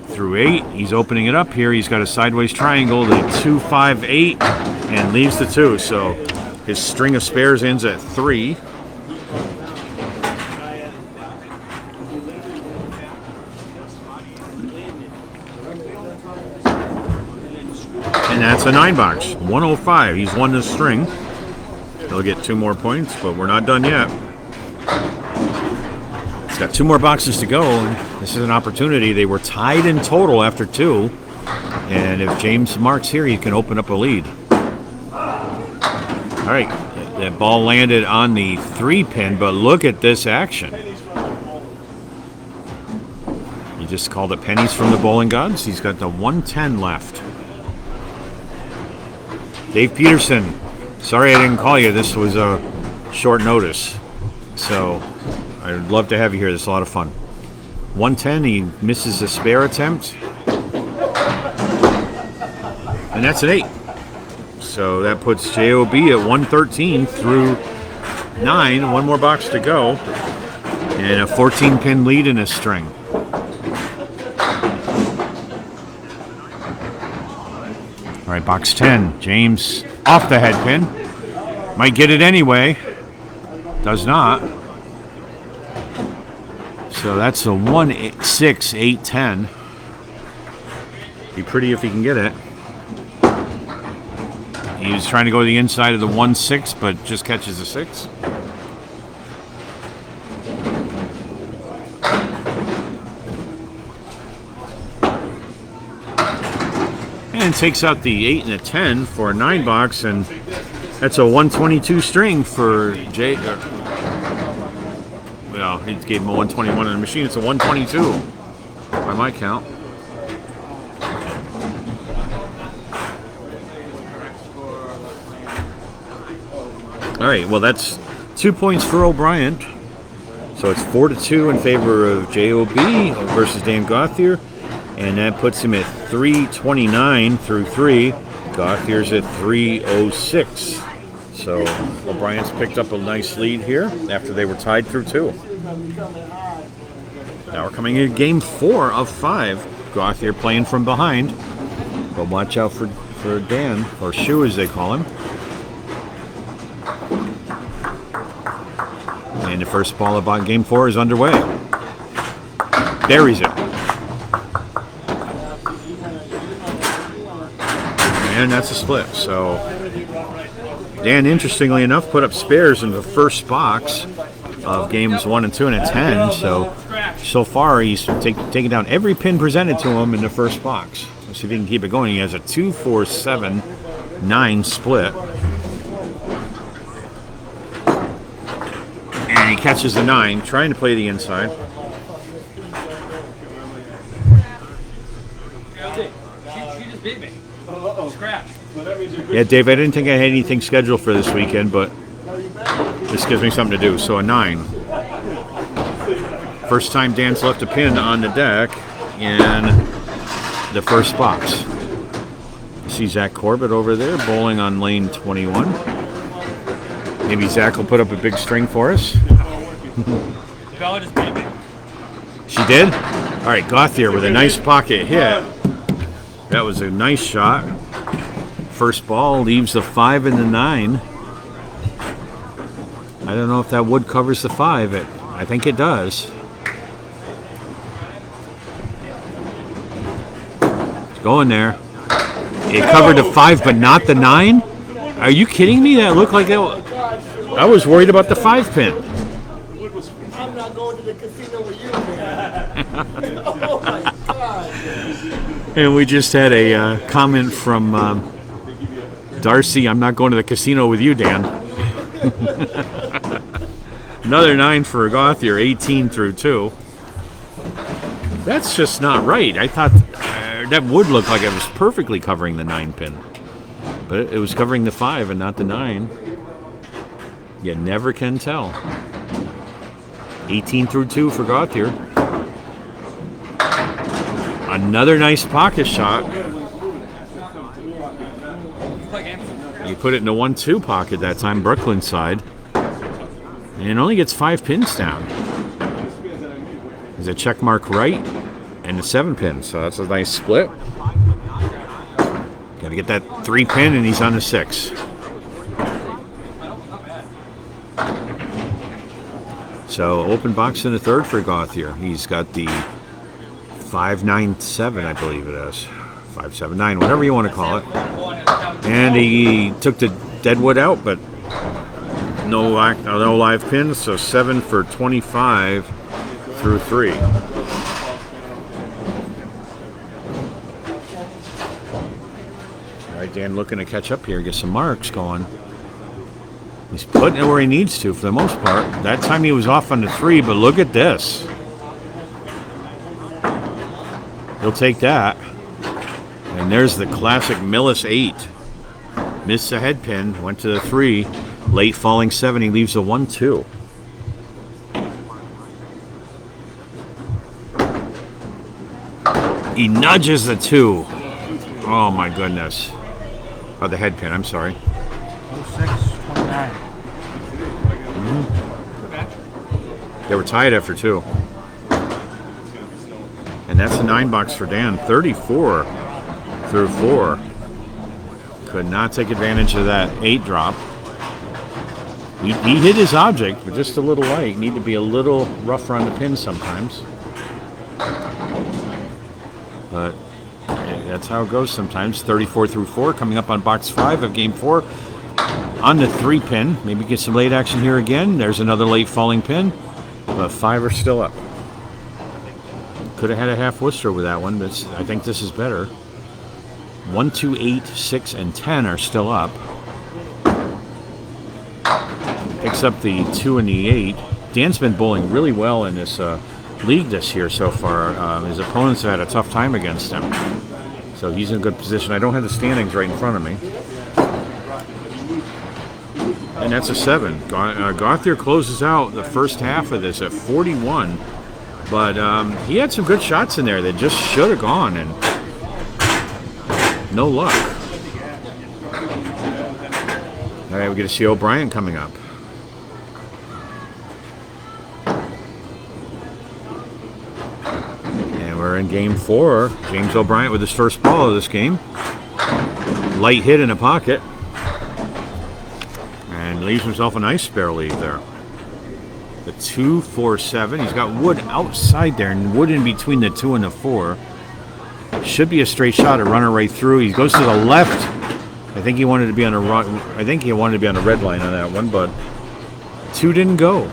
through 8. He's opening it up here. He's got a sideways triangle to 2, 5, 8, and leaves the 2. So his string of spares ends at 3. And that's a 9 box. 105. He's won this string. He'll get 2 more points, but we're not done yet. He's got 2 more boxes to go, and this is an opportunity. They were tied in total after 2. And if James marks here, he can open up a lead. All right. That ball landed on the 3 pin, but look at this action. He just called it pennies from the bowling gods. He's got the 110 left. Dave Peterson, sorry I didn't call you. This was a short notice. So I'd love to have you here. This is a lot of fun. 110, he misses a spare attempt. And that's an 8. So that puts JOB at 113 through 9. 1 more box to go. And a 14-pin lead in his string. All right, box 10. James off the head pin. Might get it anyway. Does not. So that's a 1, 6, 8, 10. Be pretty if he can get it. He was trying to go to the inside of the 1, 6, but just catches a 6. And takes out the 8 and a 10 for a 9 box, and that's a 122 string for Jay. Well, he gave him a 121 on the machine. It's a 122 by my count. All right, well, that's 2 points for O'Brien. So it's 4-2 in favor of JOB versus Dan Gauthier. And that puts him at 329 through 3. Gauthier's at 306. So O'Brien's picked up a nice lead here after they were tied through 2. Now we're coming into game 4 of 5. Gauthier playing from behind. But watch out for Dan, or Shu as they call him. And the first ball of game 4 is underway. Buries it. And that's a split. So Dan, interestingly enough, put up spares in the first box of games 1 and 2 and a 10. So far he's taken down every pin presented to him in the first box. Let's see if he can keep it going. He has a 2-4-7-9 split. And he catches the 9, trying to play the inside.
She just beat me. Scratch.
Yeah, Dave, I didn't think I had anything scheduled for this weekend, but this gives me something to do. So a 9. First time Dan's left a pin on the deck in the first box. See Zach Corbett over there bowling on lane 21. Maybe Zach will put up a big string for us.
Bella just beat me.
She did? All right, Gauthier with a nice pocket hit. That was a nice shot. First ball leaves the 5 and the 9. I don't know if that wood covers the 5. I think it does. It's going there. It covered the 5, but not the 9? Are you kidding me? That looked like that. I was worried about the 5 pin.
I'm not going to the casino with you, man. Oh my God.
And we just had a comment from Darcy. I'm not going to the casino with you, Dan. Another 9 for Gauthier, 18 through 2. That's just not right. I thought that would look like it was perfectly covering the 9 pin. But it was covering the 5 and not the 9. You never can tell. 18 through 2 for Gauthier. Another nice pocket shot. You put it in the 1-2 pocket that time, Brooklyn side. And it only gets 5 pins down. There's a check mark right and the 7 pin, so that's a nice split. Got to get that 3 pin, and he's on the 6. So open box in the third for Gauthier. He's got the 5-9-7, I believe it is. 5-7-9, whatever you want to call it. And he took the deadwood out, but no live pins, so 7 for 25 through 3. All right, Dan looking to catch up here, get some marks going. He's putting it where he needs to for the most part. That time he was off on the 3, but look at this. He'll take that. And there's the classic Millis 8. Missed the head pin, went to the 3. Late falling 7, he leaves a 1-2. He nudges the 2. Oh my goodness. Oh, the head pin, I'm sorry.
06-29.
They were tied after 2. And that's a 9 box for Dan. 34 through 4. Could not take advantage of that 8 drop. He hit his object, but just a little light. Need to be a little rougher on the pin sometimes. But that's how it goes sometimes. 34 through 4 coming up on box 5 of game 4. On the 3 pin. Maybe get some late action here again. There's another late falling pin. But 5 are still up. Could have had a half Worcester with that one, but I think this is better. 1, 2, 8, 6, and 10 are still up. Picks up the 2 and the 8. Dan's been bowling really well in this league this year so far. His opponents have had a tough time against him. So he's in a good position. I don't have the standings right in front of me. And that's a 7. Gauthier closes out the first half of this at 41. But he had some good shots in there that just should have gone, and no luck. All right, we get to see O'Brien coming up. And we're in game 4. James O'Brien with his first ball of this game. Light hit in a pocket. And leaves himself a nice spare lead there. The 2-4-7. He's got wood outside there and wood in between the 2 and the 4. Should be a straight shot, a runner right through. He goes to the left. I think he wanted to be on a red line on that one, but 2 didn't go.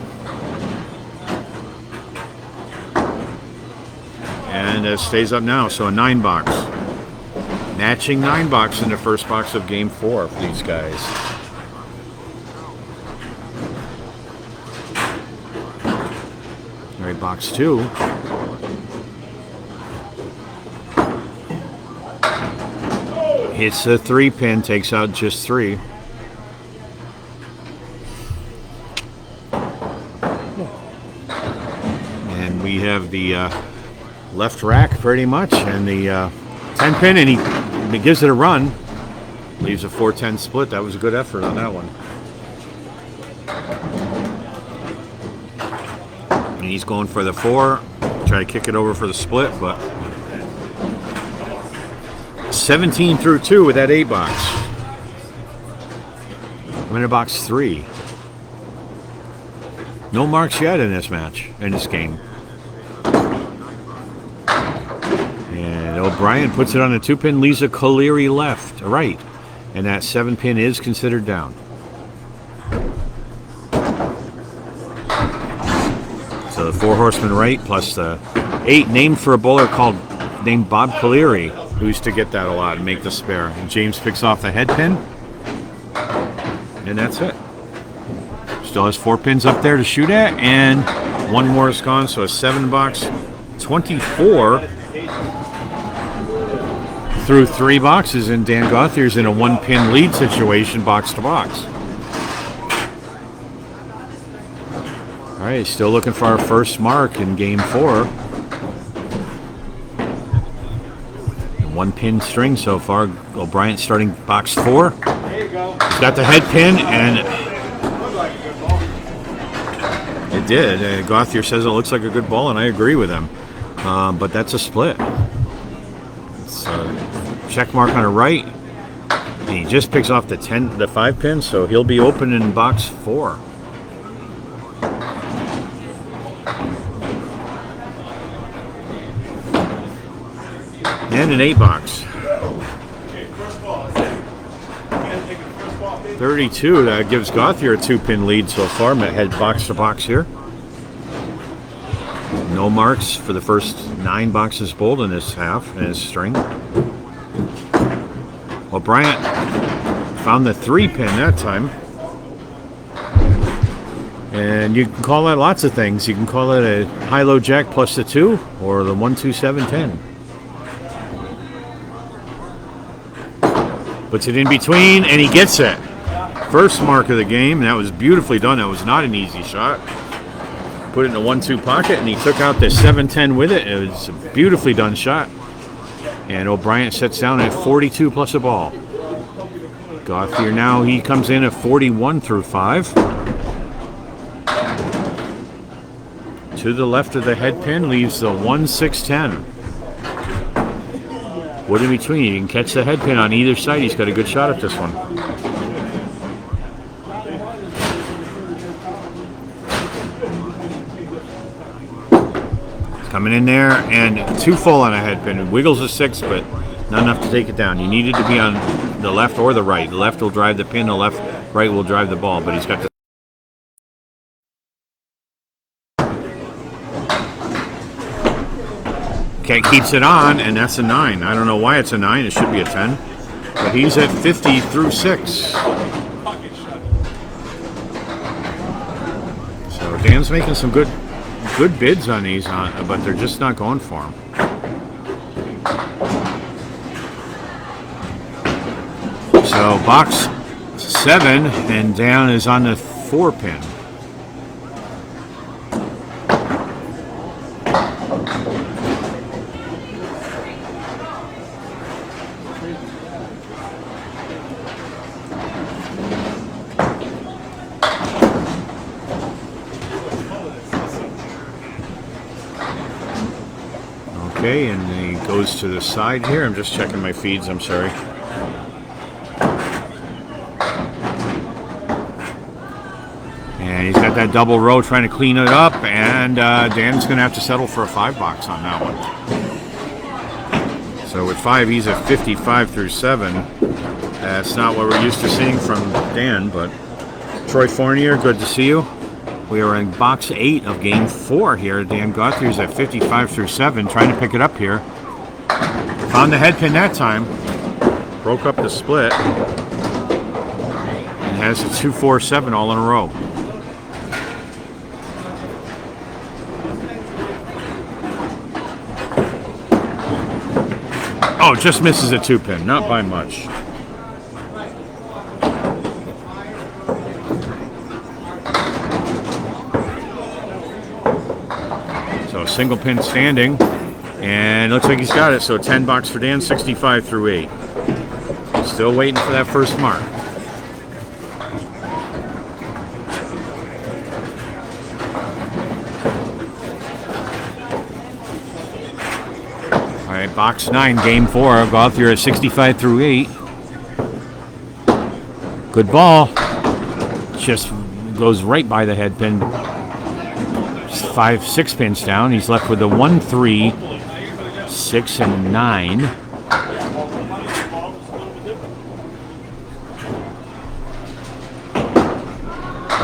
And it stays up now, so a 9 box. Matching 9 box in the first box of game 4 for these guys. All right, box 2. Hits the 3 pin, takes out just 3. And we have the left rack pretty much, and the 10 pin, and he gives it a run. Leaves a 4-10 split. That was a good effort on that one. And he's going for the 4. Try to kick it over for the split, but 17 through 2 with that 8 box. I'm in box 3. No marks yet in this match, in this game. And O'Brien puts it on a 2-pin, leaves a Colery left, right. And that 7-pin is considered down. So the 4 horsemen right plus the 8 named for a bowler named Bob Colery, who used to get that a lot and make the spare. And James picks off the head pin. And that's it. Still has 4 pins up there to shoot at, and 1 more is gone, so a 7 box, 24 through 3 boxes, and Dan Gauthier's in a 1-pin lead situation, box to box. All right, still looking for our first mark in game 4. 1-pin string so far. O'Brien starting box 4.
There you go.
He's got the head pin, and it did. Gauthier says it looks like a good ball, and I agree with him. But that's a split. It's a check mark on the right. And he just picks off the 5 pin, so he'll be open in box 4. And an 8 box. 32, that gives Gauthier a 2-pin lead so far. Head box to box here. No marks for the first 9 boxes bowled in this half, in his string. Well, Bryant found the 3-pin that time. And you can call that lots of things. You can call it a high-low jack plus the 2, or the 1-2-7-10. Puts it in between, and he gets it. First mark of the game, and that was beautifully done. That was not an easy shot. Put it in the 1-2 pocket, and he took out the 7-10 with it. It was a beautifully done shot. And O'Brien sets down at 42 plus a ball. Gauthier now, he comes in at 41 through 5. To the left of the head pin leaves the 1-6-10. Wood in between. You can catch the head pin on either side. He's got a good shot at this one. Coming in there, and 2 full on a head pin. It wiggles a 6, but not enough to take it down. You need it to be on the left or the right. The left will drive the pin, the right will drive the ball, but he's got the keeps it on, and that's a 9. I don't know why it's a 9. It should be a 10. But he's at 50 through 6. So Dan's making some good bids on these, but they're just not going for him. So box 7, and Dan is on the 4-pin. Okay, and he goes to the side here. I'm just checking my feeds, I'm sorry. And he's got that double row trying to clean it up, and Dan's going to have to settle for a 5 box on that one. So with 5, he's at 55 through 7. That's not what we're used to seeing from Dan, but Troy Fournier, good to see you. We are in box 8 of game 4 here. Dan Gauthier is at 55 through 7, trying to pick it up here. Found the head pin that time. broke up the split and has a 2-4-7 all in a row. Oh, just misses a 2-pin, not by much. So single pin standing, and looks like he's got it. So $10 for Dan, 65 through 8. Still waiting for that first mark. All right, box 9, game 4. Gauthier at 65 through 8. Good ball. Just goes right by the head pin. 5-6 pins down. He's left with a 1, 3, 6, and 9.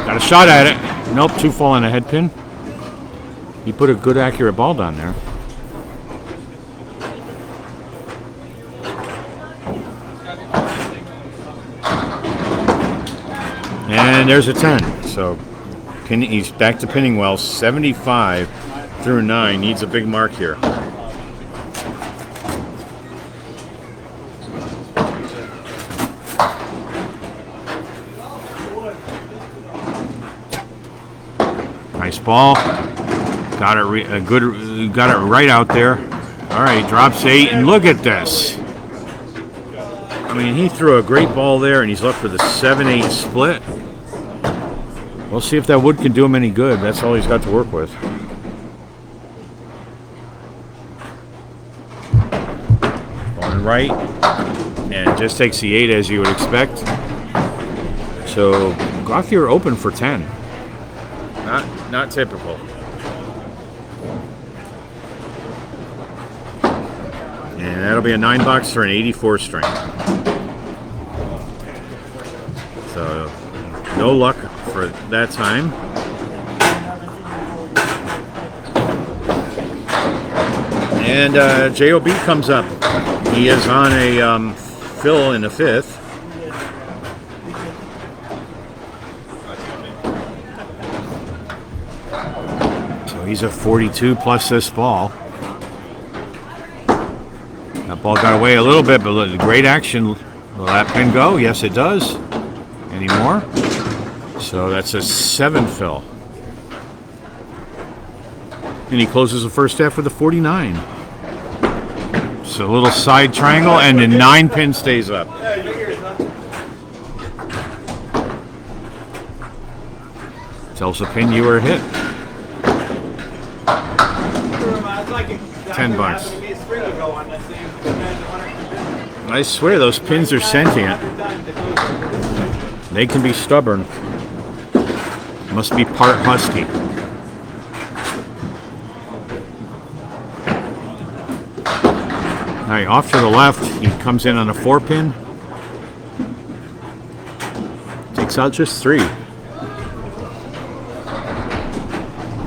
Got a shot at it. Nope, 2 fall on a head pin. He put a good accurate ball down there. And there's a 10. So he's back to pinning well. 75 through 9. Needs a big mark here. Nice ball. Got it. Got it right out there. All right, drops 8, and look at this. I mean, he threw a great ball there, and he's left with a 7-8 split. We'll see if that wood can do him any good. That's all he's got to work with. Going right, and just takes the 8 as you would expect. So Gauthier open for 10. Not typical. And that'll be a $9 for an 84 string. So no luck for that time. And JOB comes up. He is on a fill in the 5th. So he's a 42 plus this ball. That ball got away a little bit, but great action. Will that pin go? Yes, it does. Any more? So that's a 7 fill. And he closes the first half with a 49. So a little side triangle, and the 9 pin stays up. Tells the pin you were hit. $10. I swear those pins are sentient. They can be stubborn. Must be part husky. All right, off to the left. He comes in on a 4 pin. Takes out just 3.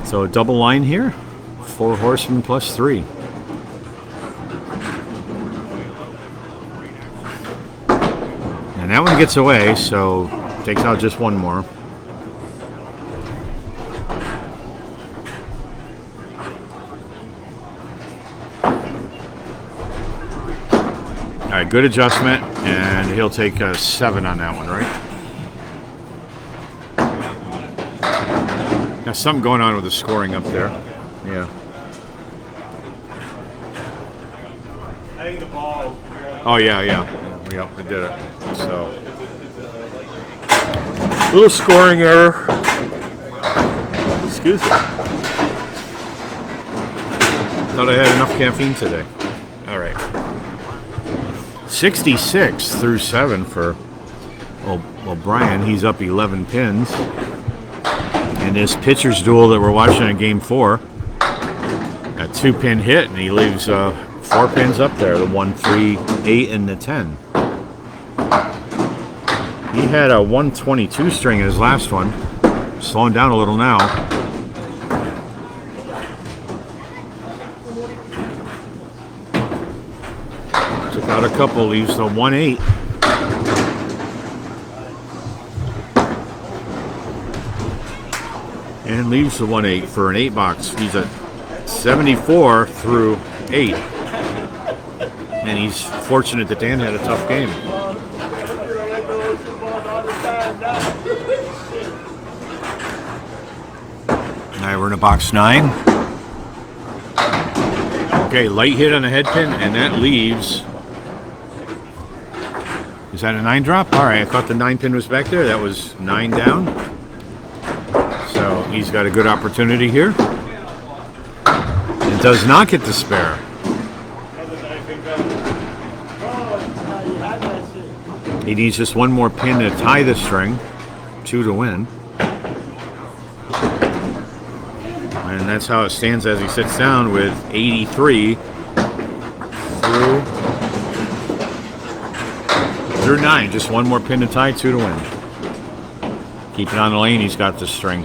So a double line here. 4 horsemen plus 3. And that one gets away, so takes out just 1 more. All right, good adjustment, and he'll take a 7 on that one, right? There's something going on with the scoring up there. Yeah.
I think the ball.
Oh, yeah. Yep, we did it. So, little scoring error. Excuse me. Thought I had enough caffeine today. All right. 66 through 7 for O'Brien. He's up 11 pins. And this pitcher's duel that we're watching in Game 4, a 2-pin hit, and he leaves 4 pins up there, the 1, 3, 8, and the 10. He had a 122 string in his last one. Slowing down a little now. Took Out a couple, leaves the 1-8. And leaves the 1-8 for an 8 box. He's at 74 through 8. And he's fortunate that Dan had a tough game. All right, we're in a box 9. Okay, light hit on the head pin, and that leaves. Is that a 9 drop? All right, I thought the 9 pin was back there. That was 9 down. So he's got a good opportunity here. And does not get the spare. He needs just one more pin to tie the string. 2 to win. And that's how it stands as he sits down with 83 through 9. Just one more pin to tie, 2 to win. Keep it on the lane, he's got the string.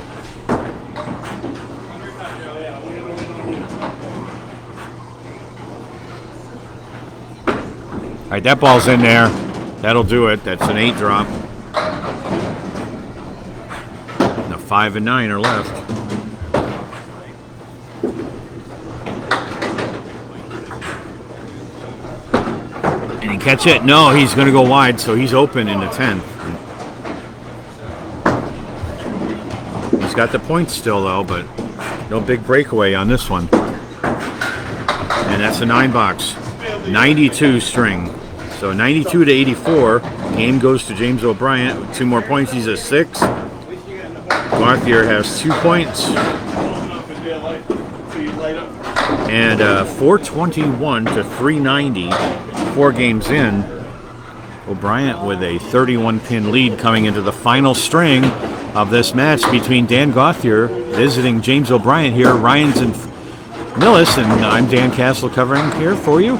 All right, that ball's in there. That'll do it. That's an 8 drop. And the 5 and 9 are left. And he catch it? No, he's going to go wide, so he's open in the 10th. He's got the points still, though, but no big breakaway on this one. And that's a 9 box. 92 string. So 92 to 84. Game goes to James O'Brien with 2 more points. He's at 6. Gauthier has 2 points. And 421 to 390. 4 games in. O'Brien with a 31-pin lead coming into the final string of this match between Dan Gauthier visiting James O'Brien here. Ryan's in Millis, and I'm Dan Castle covering here for you.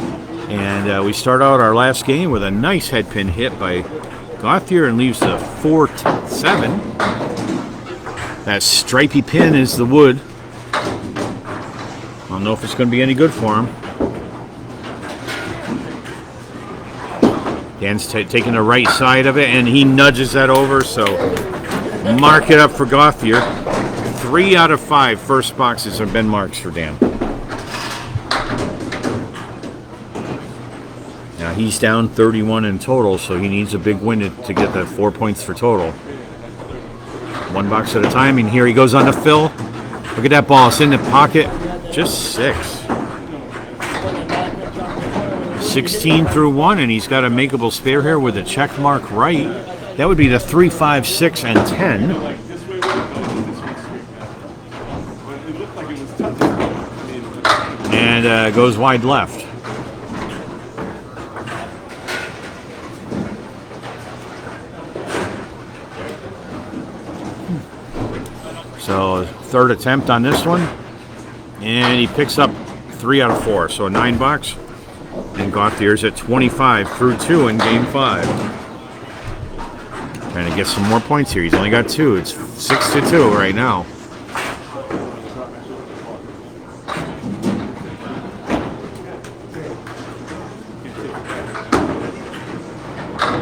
And we start out our last game with a nice head pin hit by Gauthier and leaves the 4-7. That stripy pin is the wood. I don't know if it's going to be any good for him. Dan's taking the right side of it, and he nudges that over, so mark it up for Gauthier. 3 out of 5 first boxes have been marks for Dan. Now he's down 31 in total, so he needs a big win to get that 4 points for total. 1 box at a time, and here he goes on the fill. Look at that ball, it's in the pocket. Just 6. 16 through 1, and he's got a makeable spare here with a check mark right. That would be the 3, 5, 6, and 10. And goes wide left. So 3rd attempt on this one. And he picks up 3 out of 4, so a 9 box. And Gauthier's at 25 through 2 in game 5. Trying to get some more points here. He's only got 2. It's 6 to 2 right now.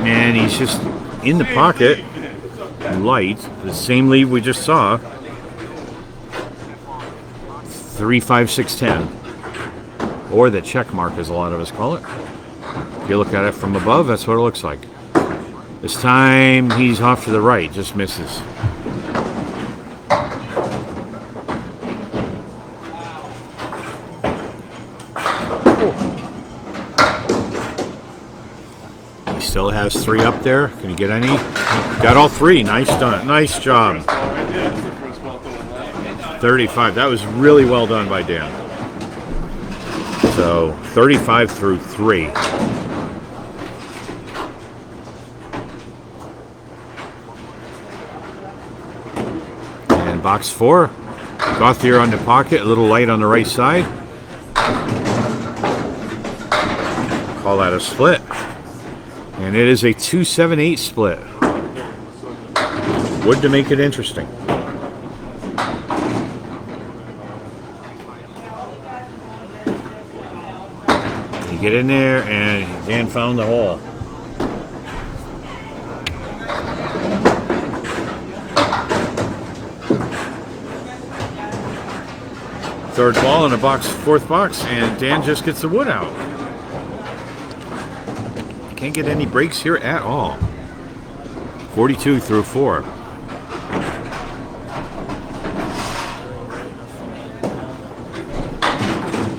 And he's just in the pocket. Light. The same lead we just saw. 3, 5, 6, 10. Or the check mark, as a lot of us call it. If you look at it from above, that's what it looks like. This time, he's off to the right, just misses. He still has 3 up there. Can he get any? Got all 3. Nice done. Nice job. 35. That was really well done by Dan. So 35 through 3. And box 4. Gauthier on the pocket, a little light on the right side. Call that a split. And it is a 2-7-8 split. Wood to make it interesting. You get in there, and Dan found the hole. Third ball in the box, fourth box, and Dan just gets the wood out. Can't get any breaks here at all. 42 through 4.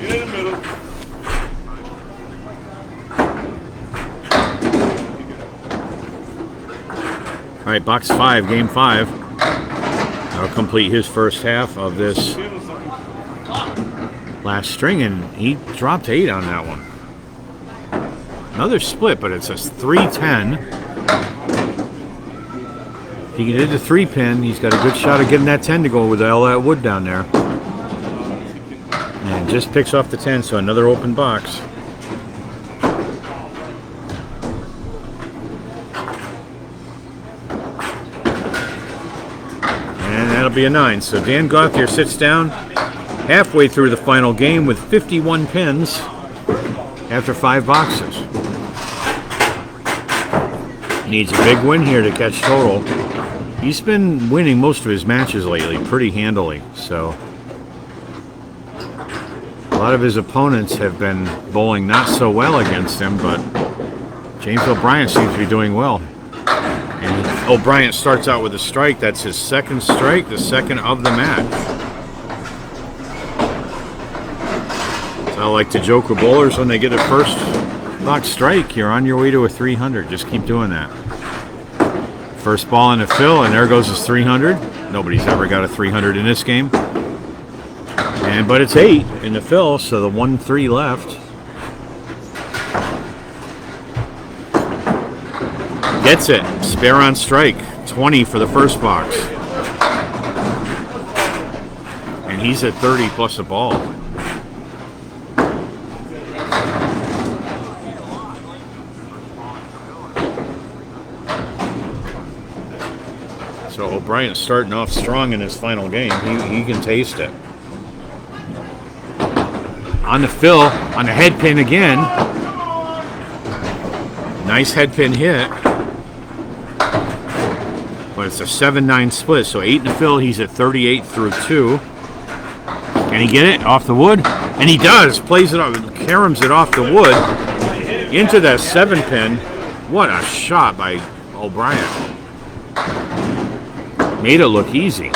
Get in the middle.
All right, box 5, game 5. That'll complete his first half of this last string, and he dropped 8 on that one. Another split, but it's a 3-10. He did the 3-pin. He's got a good shot of getting that 10 to go with all that wood down there. And just picks off the 10, so another open box. And that'll be a 9. So Dan Gauthier sits down halfway through the final game with 51 pins after 5 boxes. Needs a big win here to catch total. He's been winning most of his matches lately pretty handily, so a lot of his opponents have been bowling not so well against him, but James O'Brien seems to be doing well. And O'Brien starts out with a strike. That's his second strike, the second of the match. So I like to joke with bowlers when they get a first box strike, you're on your way to a 300. Just keep doing that. First ball in the fill, and there goes his 300. Nobody's ever got a 300 in this game. But it's 8 in the fill, so the 1-3 left. Gets it. Spare on strike. 20 for the first box. And he's at 30 plus a ball. So O'Brien's starting off strong in his final game. He can taste it. On the fill, on the head pin again. Nice head pin hit. But it's a 7-9 split, so 8 in the fill. He's at 38 through 2. Can he get it off the wood? And he does. Plays it off, caroms it off the wood into that 7 pin. What a shot by O'Brien. Made it look easy.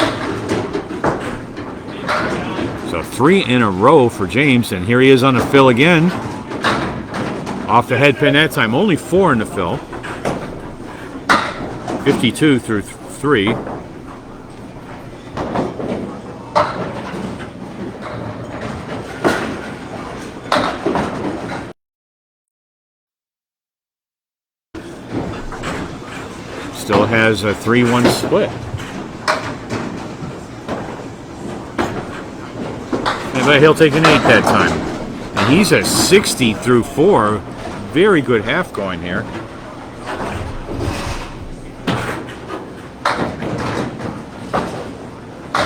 So 3 in a row for James, and here he is on the fill again. Off the head pin that time, only 4 in the fill. 52 through 3. Still has a 3-1 split. But he'll take an 8 that time. And he's at 60 through 4. Very good half going here.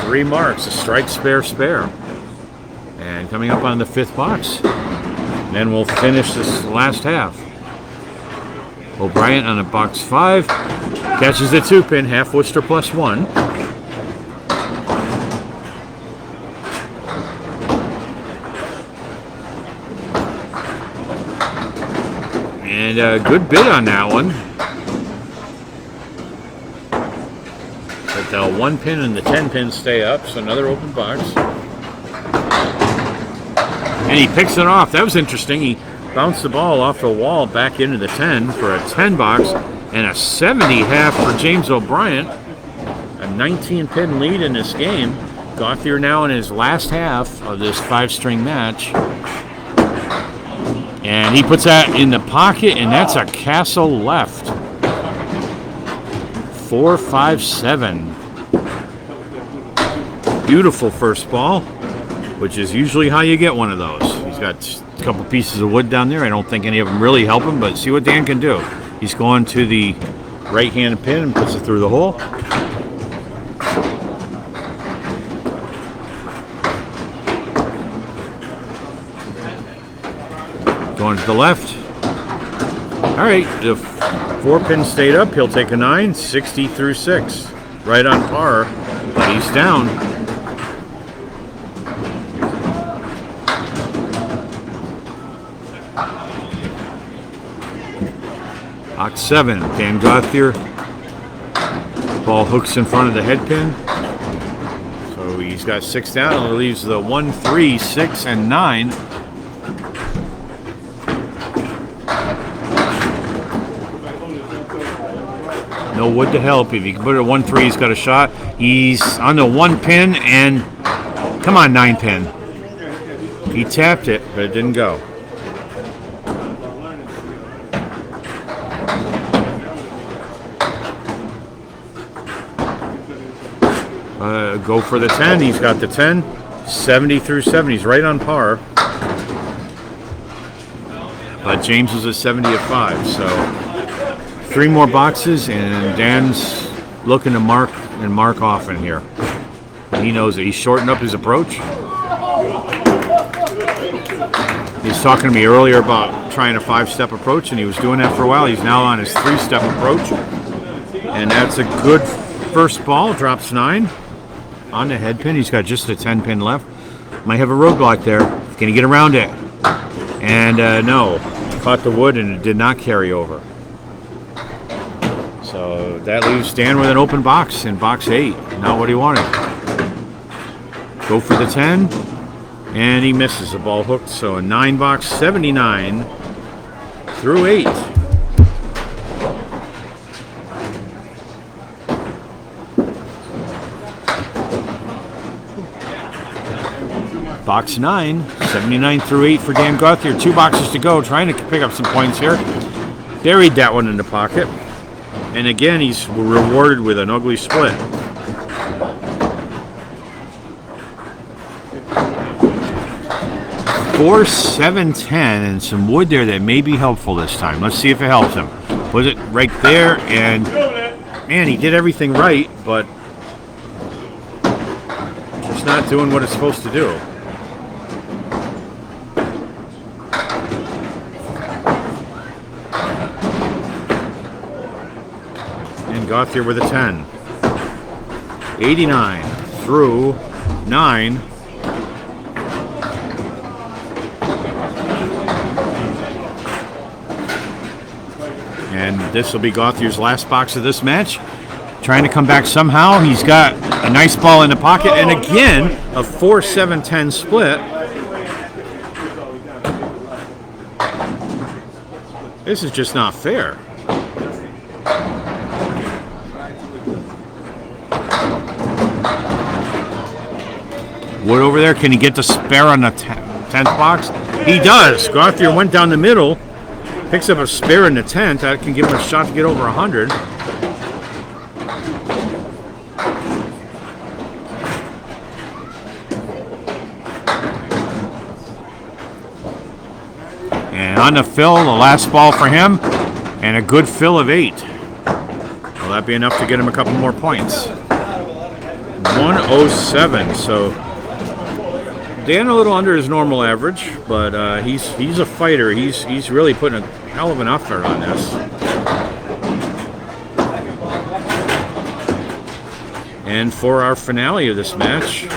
Three marks, a strike, spare, spare. And coming up on the 5th box. And then we'll finish this last half. O'Brien on a box 5. Catches the 2-pin, half Worcester plus 1. And a good bid on that one. But the 1 pin and the 10 pin stay up, so another open box. And he picks it off. That was interesting. He bounced the ball off the wall back into the 10 for a 10 box and a 70 half for James O'Brien. A 19 pin lead in this game. Gauthier now in his last half of this 5-string match. And he puts that in the pocket, and that's a castle left. 4-5-7. Beautiful first ball, which is usually how you get one of those. He's got a couple pieces of wood down there. I don't think any of them really help him, but see what Dan can do. He's going to the right-hand pin and puts it through the hole. Going to the left. All right, the 4-pin stayed up. He'll take a 9, 60 through 6. Right on par, but he's down. Box 7, Dan Gauthier. Ball hooks in front of the head pin. So he's got 6 down. It leaves the 1, 3, 6, and 9. No wood to help. If he can put it at 1, 3, he's got a shot. He's on the 1 pin and come on, 9 pin. He tapped it, but it didn't go. Go for the 10. He's got the 10. 70 through 7. He's right on par. But James was at 70 at 5. So 3 more boxes, and Dan's looking to mark off in here. He knows it. He's shortened up his approach. He's talking to me earlier about trying a 5-step approach, and he was doing that for a while. He's now on his 3-step approach. And that's a good first ball. Drops 9 on the head pin. He's got just a 10 pin left. Might have a roadblock there. Can he get around it? And no. Caught the wood, and it did not carry over. So that leaves Dan with an open box in box 8. Not what he wanted. Go for the 10. And he misses. The ball hooked. So a 9 box, 79 through 8. Box 9, 79 through 8 for Dan Gauthier. 2 boxes to go. Trying to pick up some points here. Buried that one in the pocket. And again, he's rewarded with an ugly split. Four, 7, 10, and some wood there that may be helpful this time. Let's see if it helps him. Put it right there, and man, he did everything right, but just not doing what it's supposed to do. And Gauthier with a 10. 89 through 9. And this will be Gauthier's last box of this match. Trying to come back somehow. He's got a nice ball in the pocket. And again, a 4-7-10 split. This is just not fair. Wood over there. Can he get the spare on the 10th box? He does. Gauthier went down the middle. Picks up a spare in the 10th. That can give him a shot to get over 100. And on the fill, the last ball for him. And a good fill of 8. Will that be enough to get him a couple more points? 107. So Dan a little under his normal average, but he's a fighter. He's really putting a hell of an effort on this. And for our finale of this match,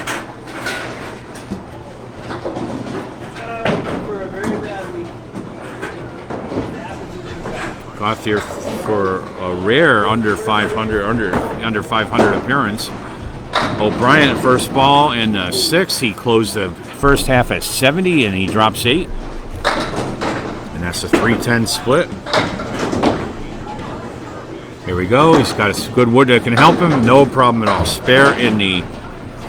Gauthier for a rare under 500 appearance. O'Brien at first ball in 6. He closed the first half at 70, and he drops 8. And that's a 3-10 split. Here we go. He's got a good wood that can help him. No problem at all. Spare in the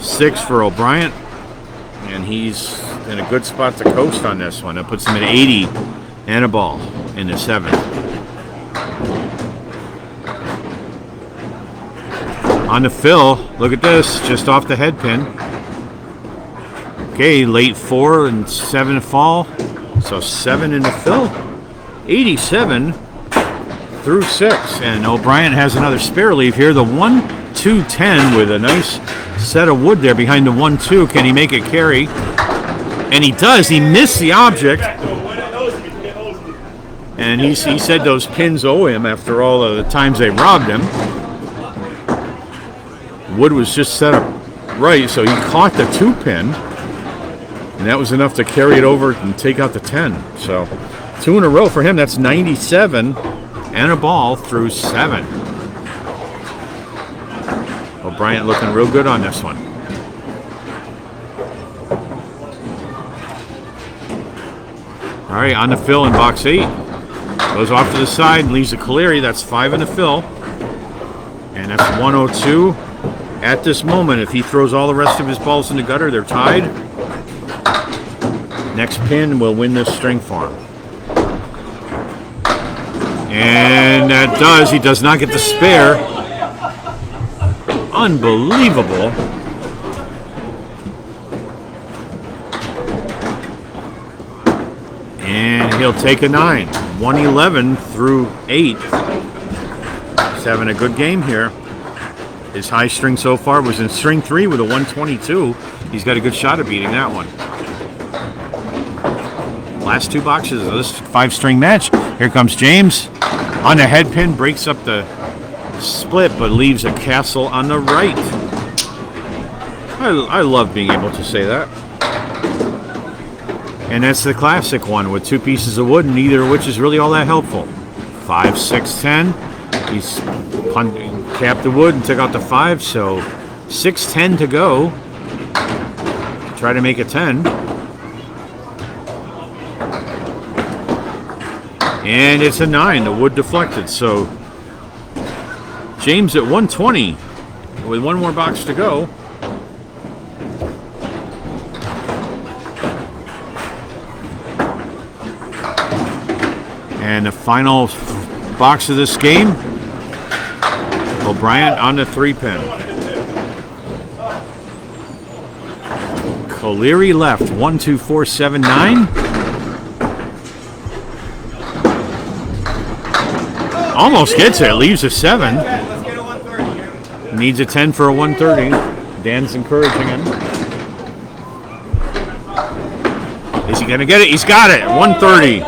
6 for O'Brien. And he's in a good spot to coast on this one. That puts him at 80 and a ball in the 7th. On the fill, look at this, just off the head pin. Okay, late 4 and 7 fall. So 7 in the fill. 87 through 6. And O'Brien has another spare leave here. The 1-2-10 with a nice set of wood there behind the 1-2. Can he make it carry? And he does. He missed the object. And he said those pins owe him after all of the times they robbed him. Wood was just set up right, so he caught the 2-pin. And that was enough to carry it over and take out the 10. So 2 in a row for him. That's 97 and a ball through 7. O'Brien looking real good on this one. All right, on the fill in box 8. Goes off to the side and leaves a Caleri. That's 5 in the fill. And that's 102. At this moment, if he throws all the rest of his balls in the gutter, they're tied. Next pin will win this string for him. And that does. He does not get the spare. Unbelievable. And he'll take a 9. 111 through 8. He's having a good game here. His high string so far was in string 3 with a 122. He's got a good shot at beating that one. Last 2 boxes of this 5-string match. Here comes James. On the head pin, breaks up the split, but leaves a castle on the right. I love being able to say that. And that's the classic one with 2 pieces of wood, neither of which is really all that helpful. 5, 6, 10. He's capped the wood and took out the 5, so 6, 10 to go. Try to make a 10. And it's a 9, the wood deflected. So James at 120 with 1 more box to go. And the final box of this game, O'Brien on the 3-pin. Caleri left, 1, 2, 4, 7, 9. Almost gets it, leaves a 7. Needs a 10 for a 130. Dan's encouraging him. Is he going to get it? He's got it, 130.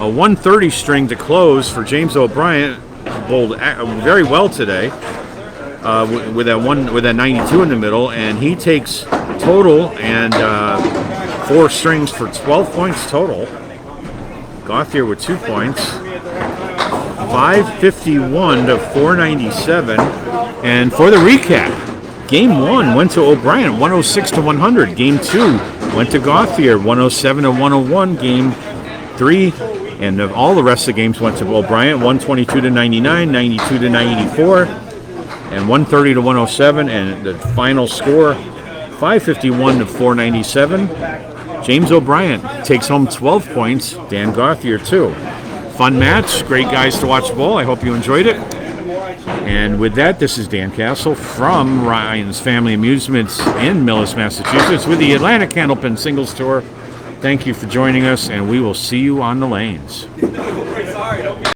A 130 string to close for James O'Brien. Bowled very well today with that 92 in the middle, and he takes total and 4 strings for 12 points total. Gauthier with 2 points. 551 to 497. And for the recap, game 1 went to O'Brien, 106 to 100. Game 2 went to Gauthier, 107 to 101. Game 3 and all the rest of the games went to O'Brien, 122 to 99, 92 to 94, and 130 to 107. And the final score, 551 to 497. James O'Brien takes home 12 points. Dan Gauthier 2. Fun match. Great guys to watch the ball. I hope you enjoyed it. And with that, this is Dan Castle from Ryan's Family Amusements in Millis, Massachusetts with the Atlantic Candlepin Singles Tour. Thank you for joining us, and we will see you on the lanes.